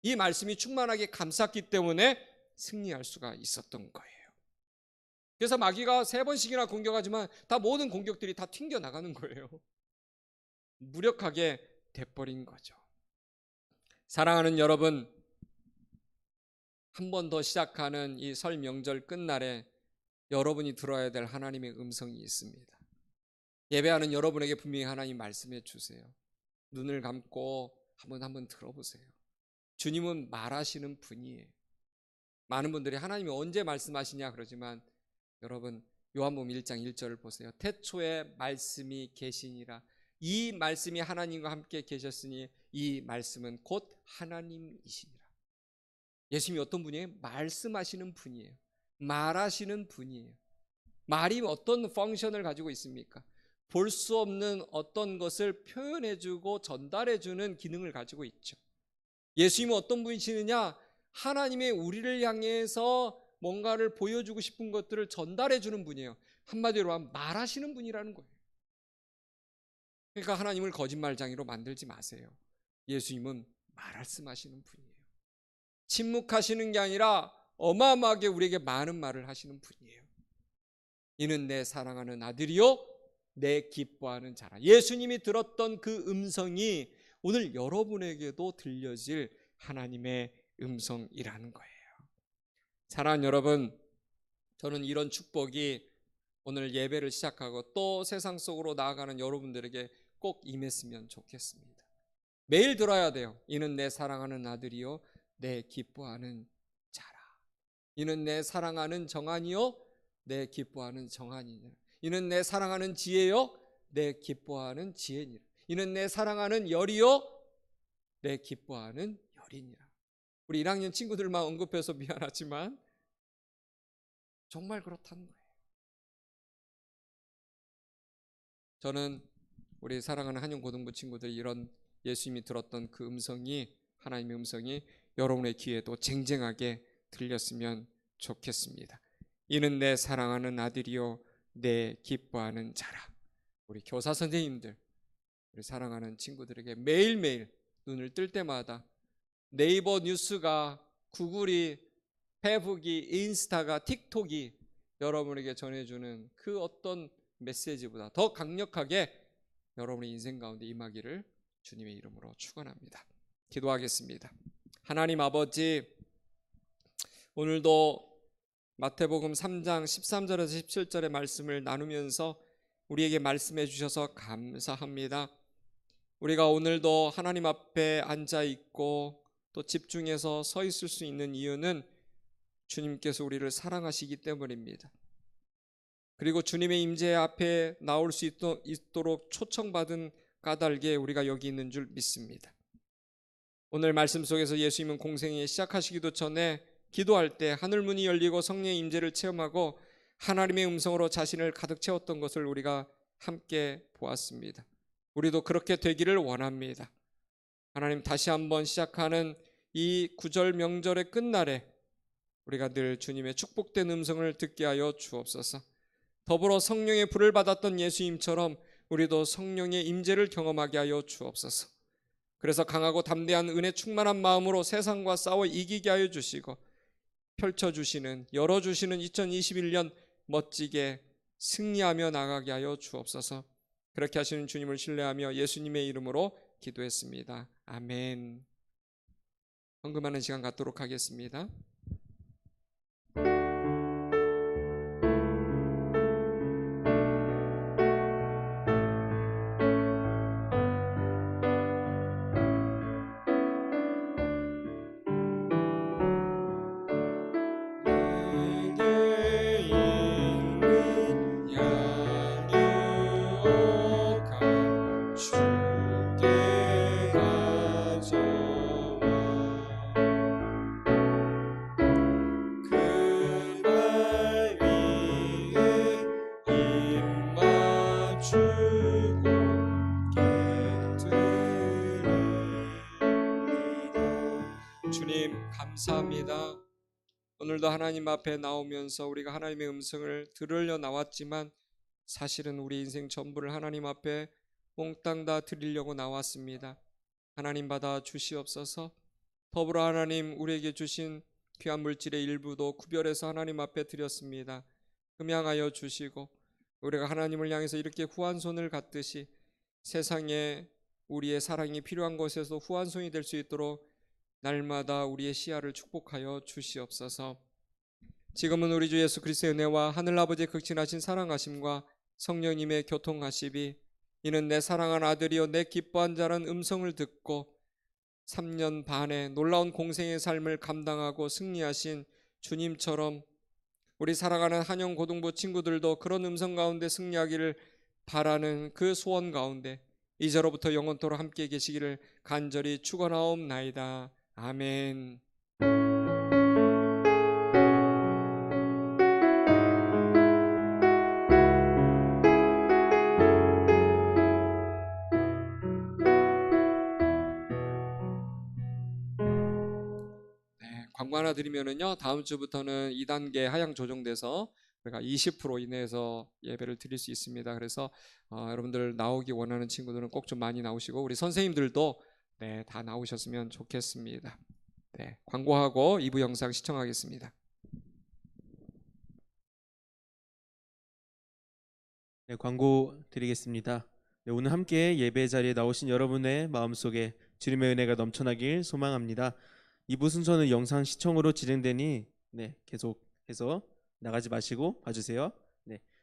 이 말씀이 충만하게 감쌌기 때문에 승리할 수가 있었던 거예요. 그래서 마귀가 3번씩이나 공격하지만 다 모든 공격들이 다 튕겨나가는 거예요. 무력하게 돼버린 거죠. 사랑하는 여러분, 한 번 더 시작하는 이 설 명절 끝날에 여러분이 들어야 될 하나님의 음성이 있습니다. 예배하는 여러분에게 분명히 하나님 말씀해 주세요. 눈을 감고 한번 들어보세요. 주님은 말하시는 분이에요. 많은 분들이 하나님이 언제 말씀하시냐 그러지만 여러분, 요한복음 1장 1절을 보세요. 태초에 말씀이 계시니라. 이 말씀이 하나님과 함께 계셨으니 이 말씀은 곧 하나님이시니라. 예수님이 어떤 분이에요? 말씀하시는 분이에요. 말하시는 분이에요. 말이 어떤 펑션을 가지고 있습니까? 볼 수 없는 어떤 것을 표현해주고 전달해주는 기능을 가지고 있죠. 예수님은 어떤 분이시느냐? 하나님의 우리를 향해서 뭔가를 보여주고 싶은 것들을 전달해주는 분이에요. 한마디로 하면 말하시는 분이라는 거예요. 그러니까 하나님을 거짓말장이로 만들지 마세요. 예수님은 말씀하시는 분이에요. 침묵하시는 게 아니라 어마어마하게 우리에게 많은 말을 하시는 분이에요. 이는 내 사랑하는 아들이요 내 기뻐하는 자라. 예수님이 들었던 그 음성이 오늘 여러분에게도 들려질 하나님의 음성이라는 거예요. 사랑하는 여러분, 저는 이런 축복이 오늘 예배를 시작하고 또 세상 속으로 나아가는 여러분들에게 꼭 임했으면 좋겠습니다. 매일 들어야 돼요. 이는 내 사랑하는 아들이요 내 기뻐하는 자라. 이는 내 사랑하는 정한이요 내 기뻐하는 정한이니라. 이는 내 사랑하는 지혜요 내 기뻐하는 지혜니라. 이는 내 사랑하는 열이요 내 기뻐하는 열이니라. 우리 1학년 친구들만 언급해서 미안하지만 정말 그렇다는 거예요. 저는 우리 사랑하는 한영고등부 친구들이 이런 예수님이 들었던 그 음성이, 하나님의 음성이 여러분의 귀에도 쟁쟁하게 들렸으면 좋겠습니다. 이는 내 사랑하는 아들이요 내 기뻐하는 자라. 우리 교사 선생님들, 우리 사랑하는 친구들에게 매일매일 눈을 뜰 때마다 네이버 뉴스가, 구글이, 페북이, 인스타가, 틱톡이 여러분에게 전해주는 그 어떤 메시지보다 더 강력하게 여러분의 인생 가운데 임하기를 주님의 이름으로 축원합니다. 기도하겠습니다. 하나님 아버지, 오늘도 마태복음 3장 13절에서 17절의 말씀을 나누면서 우리에게 말씀해 주셔서 감사합니다. 우리가 오늘도 하나님 앞에 앉아 있고 또 집중해서 서 있을 수 있는 이유는 주님께서 우리를 사랑하시기 때문입니다. 그리고 주님의 임재 앞에 나올 수 있도록 초청받은 까닭에 우리가 여기 있는 줄 믿습니다. 오늘 말씀 속에서 예수님은 공생애 시작하시기도 전에 기도할 때 하늘문이 열리고 성령의 임재를 체험하고 하나님의 음성으로 자신을 가득 채웠던 것을 우리가 함께 보았습니다. 우리도 그렇게 되기를 원합니다. 하나님, 다시 한번 시작하는 이 구절 명절의 끝날에 우리가 늘 주님의 축복된 음성을 듣게 하여 주옵소서. 더불어 성령의 불을 받았던 예수님처럼 우리도 성령의 임재를 경험하게 하여 주옵소서. 그래서 강하고 담대한 은혜 충만한 마음으로 세상과 싸워 이기게 하여 주시고 펼쳐주시는, 열어주시는 2021년 멋지게 승리하며 나가게 하여 주옵소서. 그렇게 하시는 주님을 신뢰하며 예수님의 이름으로 기도했습니다. 아멘. 헌금하는 시간 갖도록 하겠습니다. 주님 감사합니다. 오늘도 하나님 앞에 나오면서 우리가 하나님의 음성을 들으려 나왔지만 사실은 우리 인생 전부를 하나님 앞에 몽땅 다 드리려고 나왔습니다. 하나님 받아 주시옵소서. 더불어 하나님 우리에게 주신 귀한 물질의 일부도 구별해서 하나님 앞에 드렸습니다. 금양하여 주시고 우리가 하나님을 향해서 이렇게 후한손을 갖듯이 세상에 우리의 사랑이 필요한 곳에서 후한손이 될 수 있도록 날마다 우리의 시야를 축복하여 주시옵소서. 지금은 우리 주 예수 그리스도의 은혜와 하늘아버지의 극진하신 사랑하심과 성령님의 교통하심이 이는 내 사랑하는 아들이요 내 기뻐한 자라는 음성을 듣고 3년 반의 놀라운 공생의 삶을 감당하고 승리하신 주님처럼 우리 사랑하는 한영고등부 친구들도 그런 음성 가운데 승리하기를 바라는 그 소원 가운데 이제로부터 영원토록 함께 계시기를 간절히 축원하옵나이다. 아멘. 광고 하나 드리면은요, 다음 주부터는 2단계 하향 조정돼서 우리가 20% 이내에서 예배를 드릴 수 있습니다. 그래서 여러분들 나오기 원하는 친구들은 꼭 좀 많이 나오시고 우리 선생님들도 다 나오셨으면 좋겠습니다. 네, 광고하고 2부 영상 시청하겠습니다. 네, 광고 드리겠습니다. 네, 오늘 함께 예배 자리에 나오신 여러분의 마음속에 주님의 은혜가 넘쳐나길 소망합니다. 2부 순서는 영상 시청으로 진행되니 계속해서 나가지 마시고 봐주세요.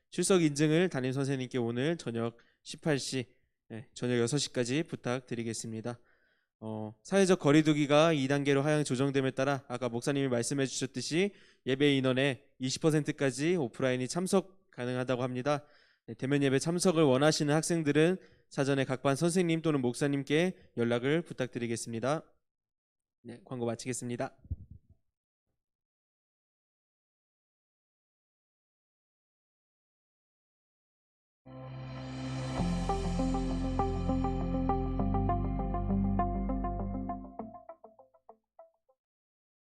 출석 인증을 담임 선생님께 오늘 저녁 18시, 저녁 6시까지 부탁드리겠습니다. 사회적 거리두기가 2단계로 하향 조정됨에 따라 아까 목사님이 말씀해 주셨듯이 예배 인원의 20%까지 오프라인이 참석 가능하다고 합니다. 대면 예배 참석을 원하시는 학생들은 사전에 각 반 선생님 또는 목사님께 연락을 부탁드리겠습니다. 광고 마치겠습니다.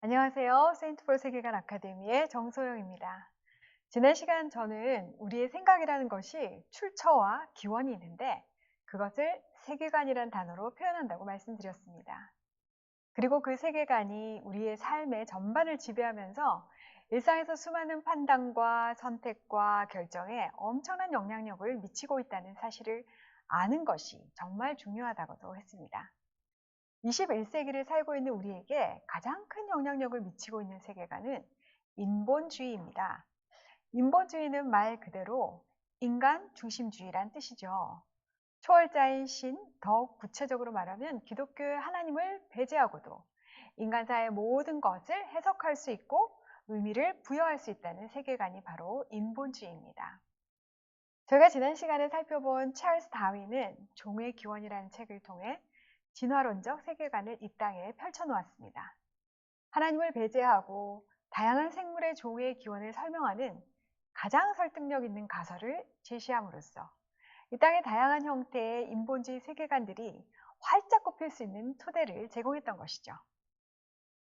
안녕하세요. 세인트폴 세계관 아카데미의 정소영입니다. 지난 시간 저는 우리의 생각이라는 것이 출처와 기원이 있는데 그것을 세계관이란 단어로 표현한다고 말씀드렸습니다. 그리고 그 세계관이 우리의 삶의 전반을 지배하면서 일상에서 수많은 판단과 선택과 결정에 엄청난 영향력을 미치고 있다는 사실을 아는 것이 정말 중요하다고도 했습니다. 21세기를 살고 있는 우리에게 가장 큰 영향력을 미치고 있는 세계관은 인본주의입니다. 인본주의는 말 그대로 인간 중심주의란 뜻이죠. 초월자인 신, 더욱 구체적으로 말하면 기독교의 하나님을 배제하고도 인간사의 모든 것을 해석할 수 있고 의미를 부여할 수 있다는 세계관이 바로 인본주의입니다. 저희가 지난 시간에 살펴본 찰스 다윈은 종의 기원이라는 책을 통해 진화론적 세계관을 이 땅에 펼쳐놓았습니다. 하나님을 배제하고 다양한 생물의 종의 기원을 설명하는 가장 설득력 있는 가설을 제시함으로써 이 땅의 다양한 형태의 인본주의 세계관들이 활짝 꼽힐 수 있는 토대를 제공했던 것이죠.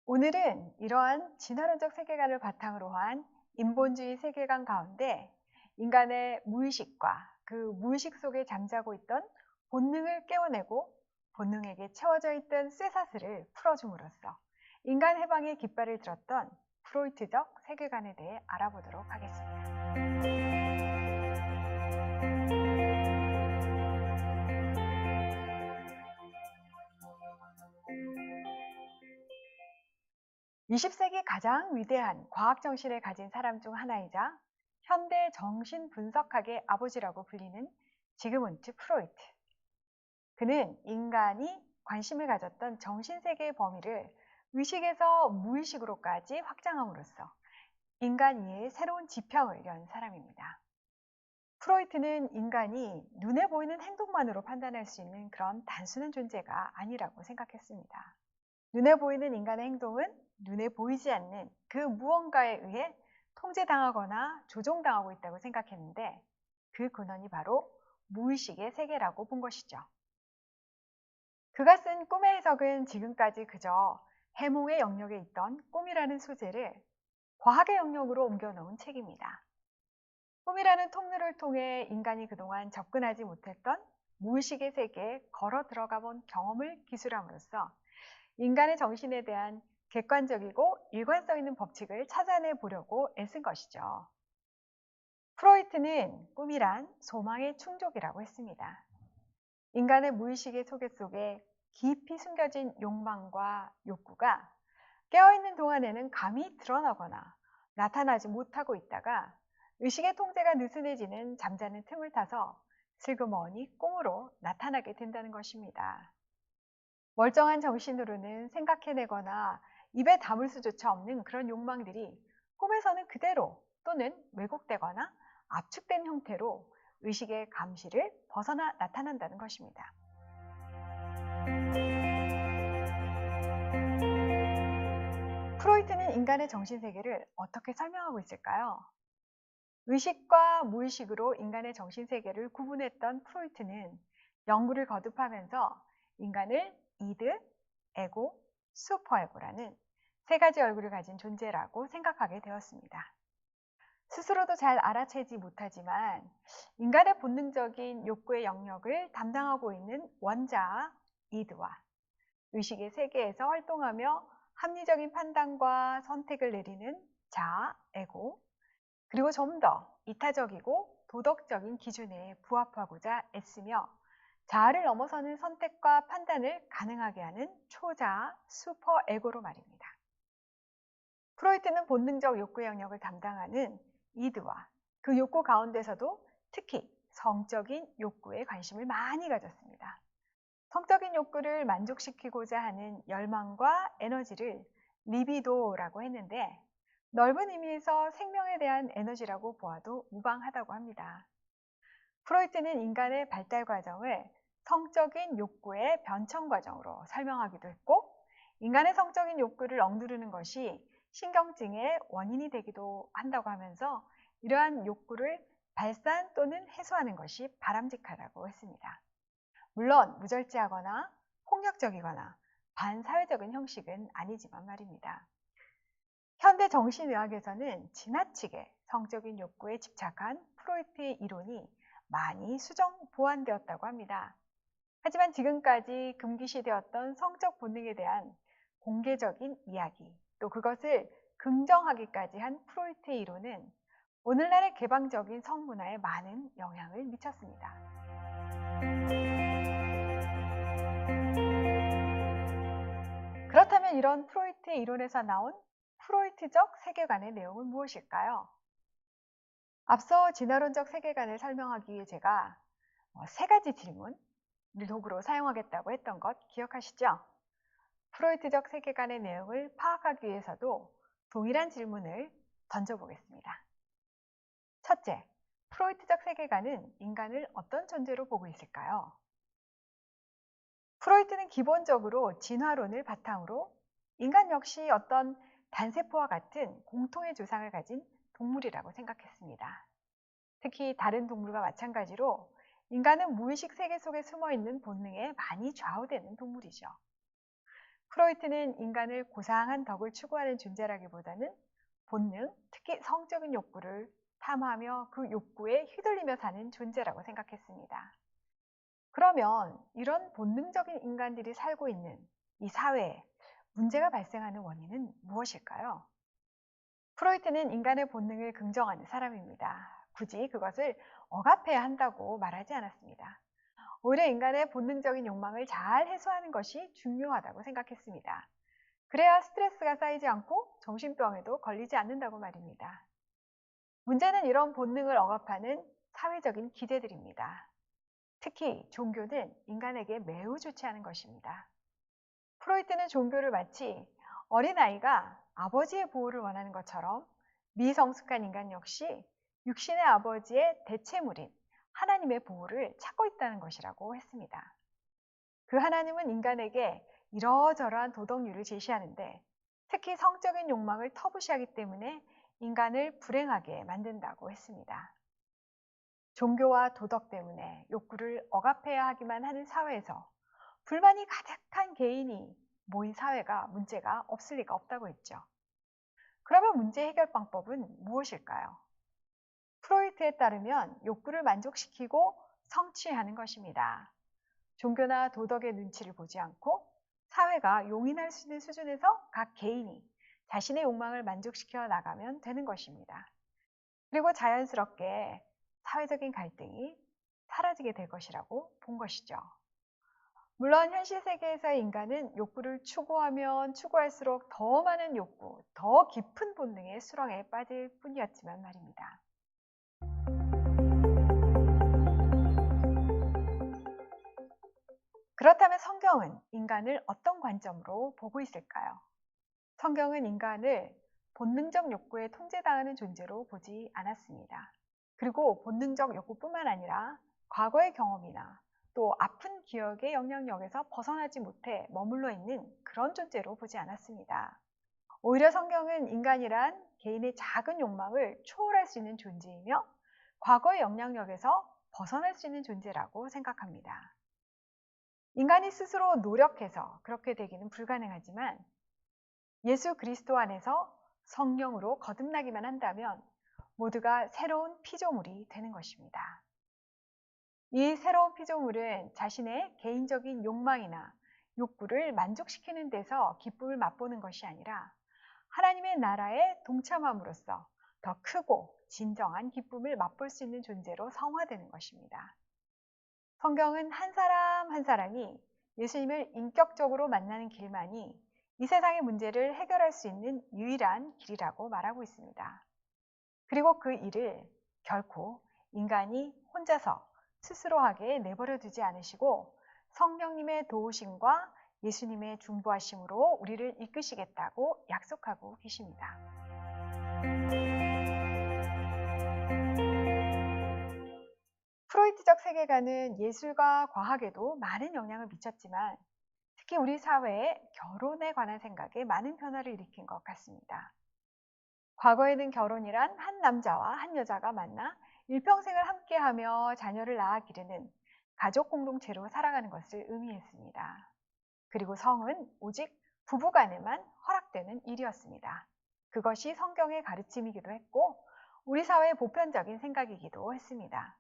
오늘은 이러한 진화론적 세계관을 바탕으로 한 인본주의 세계관 가운데 인간의 무의식과 그 무의식 속에 잠자고 있던 본능을 깨워내고 본능에게 채워져 있던 쇠사슬을 풀어줌으로써 인간 해방의 깃발을 들었던 프로이트적 세계관에 대해 알아보도록 하겠습니다. 20세기 가장 위대한 과학 정신을 가진 사람 중 하나이자 현대 정신 분석학의 아버지라고 불리는 지그문트 프로이트. 그는 인간이 관심을 가졌던 정신세계의 범위를 의식에서 무의식으로까지 확장함으로써 인간 이해의 새로운 지평을 연 사람입니다. 프로이트는 인간이 눈에 보이는 행동만으로 판단할 수 있는 그런 단순한 존재가 아니라고 생각했습니다. 눈에 보이는 인간의 행동은 눈에 보이지 않는 그 무언가에 의해 통제당하거나 조종당하고 있다고 생각했는데 그 근원이 바로 무의식의 세계라고 본 것이죠. 그가 쓴 꿈의 해석은 지금까지 그저 해몽의 영역에 있던 꿈이라는 소재를 과학의 영역으로 옮겨놓은 책입니다. 꿈이라는 통로를 통해 인간이 그동안 접근하지 못했던 무의식의 세계에 걸어 들어가 본 경험을 기술함으로써 인간의 정신에 대한 객관적이고 일관성 있는 법칙을 찾아내 보려고 애쓴 것이죠. 프로이트는 꿈이란 소망의 충족이라고 했습니다. 인간의 무의식의 소개 속에 깊이 숨겨진 욕망과 욕구가 깨어있는 동안에는 감히 드러나거나 나타나지 못하고 있다가 의식의 통제가 느슨해지는 잠자는 틈을 타서 슬그머니 꿈으로 나타나게 된다는 것입니다. 멀쩡한 정신으로는 생각해내거나 입에 담을 수조차 없는 그런 욕망들이 꿈에서는 그대로 또는 왜곡되거나 압축된 형태로 의식의 감시를 벗어나 나타난다는 것입니다. 프로이트는 인간의 정신세계를 어떻게 설명하고 있을까요? 의식과 무의식으로 인간의 정신세계를 구분했던 프로이트는 연구를 거듭하면서 인간을 이드, 에고, 슈퍼에고라는 세 가지 얼굴을 가진 존재라고 생각하게 되었습니다. 스스로도 잘 알아채지 못하지만 인간의 본능적인 욕구의 영역을 담당하고 있는 원자 이드와 의식의 세계에서 활동하며 합리적인 판단과 선택을 내리는 자아, 에고, 그리고 좀 더 이타적이고 도덕적인 기준에 부합하고자 애쓰며 자아를 넘어서는 선택과 판단을 가능하게 하는 초자아, 슈퍼 에고로 말입니다. 프로이트는 본능적 욕구 영역을 담당하는 이드와 그 욕구 가운데서도 특히 성적인 욕구에 관심을 많이 가졌습니다. 성적인 욕구를 만족시키고자 하는 열망과 에너지를 리비도라고 했는데 넓은 의미에서 생명에 대한 에너지라고 보아도 무방하다고 합니다. 프로이트는 인간의 발달 과정을 성적인 욕구의 변천 과정으로 설명하기도 했고 인간의 성적인 욕구를 억누르는 것이 신경증의 원인이 되기도 한다고 하면서 이러한 욕구를 발산 또는 해소하는 것이 바람직하다고 했습니다. 물론 무절제하거나 폭력적이거나 반사회적인 형식은 아니지만 말입니다. 현대 정신의학에서는 지나치게 성적인 욕구에 집착한 프로이트의 이론이 많이 수정 보완되었다고 합니다. 하지만 지금까지 금기시되었던 성적 본능에 대한 공개적인 이야기, 또 그것을 긍정하기까지 한 프로이트의 이론은 오늘날의 개방적인 성문화에 많은 영향을 미쳤습니다. 그렇다면 이런 프로이트의 이론에서 나온 프로이트적 세계관의 내용은 무엇일까요? 앞서 진화론적 세계관을 설명하기 위해 제가 3가지 질문을 도구로 사용하겠다고 했던 것 기억하시죠? 프로이트적 세계관의 내용을 파악하기 위해서도 동일한 질문을 던져보겠습니다. 첫째, 프로이트적 세계관은 인간을 어떤 존재로 보고 있을까요? 프로이트는 기본적으로 진화론을 바탕으로 인간 역시 어떤 단세포와 같은 공통의 조상을 가진 동물이라고 생각했습니다. 특히 다른 동물과 마찬가지로 인간은 무의식 세계 속에 숨어있는 본능에 많이 좌우되는 동물이죠. 프로이트는 인간을 고상한 덕을 추구하는 존재라기보다는 본능, 특히 성적인 욕구를 탐하며 그 욕구에 휘둘리며 사는 존재라고 생각했습니다. 그러면 이런 본능적인 인간들이 살고 있는 이 사회에 문제가 발생하는 원인은 무엇일까요? 프로이트는 인간의 본능을 긍정하는 사람입니다. 굳이 그것을 억압해야 한다고 말하지 않았습니다. 오히려 인간의 본능적인 욕망을 잘 해소하는 것이 중요하다고 생각했습니다. 그래야 스트레스가 쌓이지 않고 정신병에도 걸리지 않는다고 말입니다. 문제는 이런 본능을 억압하는 사회적인 기대들입니다. 특히 종교는 인간에게 매우 좋지 않은 것입니다. 프로이트는 종교를 마치 어린아이가 아버지의 보호를 원하는 것처럼 미성숙한 인간 역시 육신의 아버지의 대체물인 하나님의 보호를 찾고 있다는 것이라고 했습니다. 그 하나님은 인간에게 이러저러한 도덕률을 제시하는데 특히 성적인 욕망을 터부시하기 때문에 인간을 불행하게 만든다고 했습니다. 종교와 도덕 때문에 욕구를 억압해야 하기만 하는 사회에서 불만이 가득한 개인이 모인 사회가 문제가 없을 리가 없다고 했죠. 그러면 문제 해결 방법은 무엇일까요? 프로이트에 따르면 욕구를 만족시키고 성취하는 것입니다. 종교나 도덕의 눈치를 보지 않고 사회가 용인할 수 있는 수준에서 각 개인이 자신의 욕망을 만족시켜 나가면 되는 것입니다. 그리고 자연스럽게 사회적인 갈등이 사라지게 될 것이라고 본 것이죠. 물론 현실 세계에서의 인간은 욕구를 추구하면 추구할수록 더 많은 욕구, 더 깊은 본능의 수렁에 빠질 뿐이었지만 말입니다. 그렇다면 성경은 인간을 어떤 관점으로 보고 있을까요? 성경은 인간을 본능적 욕구에 통제당하는 존재로 보지 않았습니다. 그리고 본능적 욕구뿐만 아니라 과거의 경험이나 또 아픈 기억의 영향력에서 벗어나지 못해 머물러 있는 그런 존재로 보지 않았습니다. 오히려 성경은 인간이란 개인의 작은 욕망을 초월할 수 있는 존재이며 과거의 영향력에서 벗어날 수 있는 존재라고 생각합니다. 인간이 스스로 노력해서 그렇게 되기는 불가능하지만 예수 그리스도 안에서 성령으로 거듭나기만 한다면 모두가 새로운 피조물이 되는 것입니다. 이 새로운 피조물은 자신의 개인적인 욕망이나 욕구를 만족시키는 데서 기쁨을 맛보는 것이 아니라 하나님의 나라에 동참함으로써 더 크고 진정한 기쁨을 맛볼 수 있는 존재로 성화되는 것입니다. 성경은 한 사람 한 사람이 예수님을 인격적으로 만나는 길만이 이 세상의 문제를 해결할 수 있는 유일한 길이라고 말하고 있습니다. 그리고 그 일을 결코 인간이 혼자서 스스로 하게 내버려 두지 않으시고 성령님의 도우심과 예수님의 중보하심으로 우리를 이끄시겠다고 약속하고 계십니다. 프로이트적 세계관은 예술과 과학에도 많은 영향을 미쳤지만 특히 우리 사회에 결혼에 관한 생각에 많은 변화를 일으킨 것 같습니다. 과거에는 결혼이란 한 남자와 한 여자가 만나 일평생을 함께하며 자녀를 낳아 기르는 가족 공동체로 살아가는 것을 의미했습니다. 그리고 성은 오직 부부간에만 허락되는 일이었습니다. 그것이 성경의 가르침이기도 했고 우리 사회의 보편적인 생각이기도 했습니다.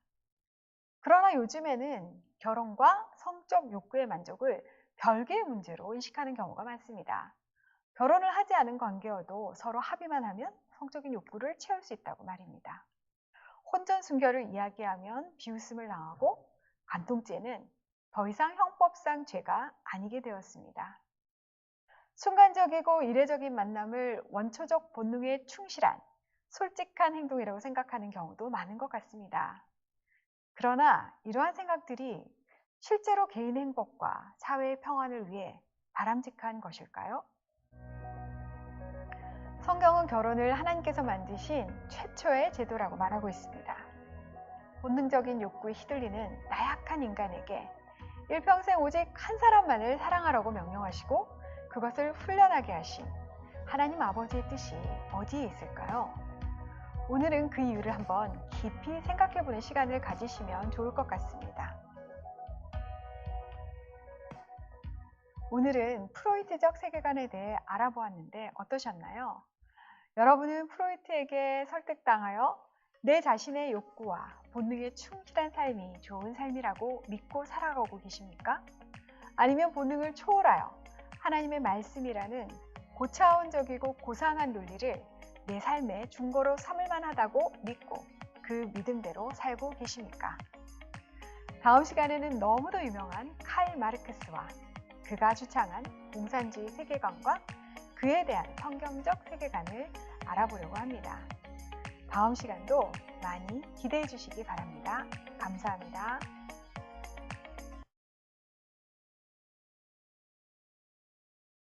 그러나 요즘에는 결혼과 성적 욕구의 만족을 별개의 문제로 인식하는 경우가 많습니다. 결혼을 하지 않은 관계여도 서로 합의만 하면 성적인 욕구를 채울 수 있다고 말입니다. 혼전 순결을 이야기하면 비웃음을 당하고 간통죄는 더 이상 형법상 죄가 아니게 되었습니다. 순간적이고 이례적인 만남을 원초적 본능에 충실한 솔직한 행동이라고 생각하는 경우도 많은 것 같습니다. 그러나 이러한 생각들이 실제로 개인의 행복과 사회의 평안을 위해 바람직한 것일까요? 성경은 결혼을 하나님께서 만드신 최초의 제도라고 말하고 있습니다. 본능적인 욕구에 휘둘리는 나약한 인간에게 일평생 오직 한 사람만을 사랑하라고 명령하시고 그것을 훈련하게 하신 하나님 아버지의 뜻이 어디에 있을까요? 오늘은 그 이유를 한번 깊이 생각해보는 시간을 가지시면 좋을 것 같습니다. 오늘은 프로이트적 세계관에 대해 알아보았는데 어떠셨나요? 여러분은 프로이트에게 설득당하여 내 자신의 욕구와 본능에 충실한 삶이 좋은 삶이라고 믿고 살아가고 계십니까? 아니면 본능을 초월하여 하나님의 말씀이라는 고차원적이고 고상한 논리를 내 삶의 중거로 삼을 만하다고 믿고 그 믿음대로 살고 계십니까? 다음 시간에는 너무도 유명한 칼 마르크스와 그가 주창한 공산주의 세계관과 그에 대한 성경적 세계관을 알아보려고 합니다. 다음 시간도 많이 기대해 주시기 바랍니다. 감사합니다.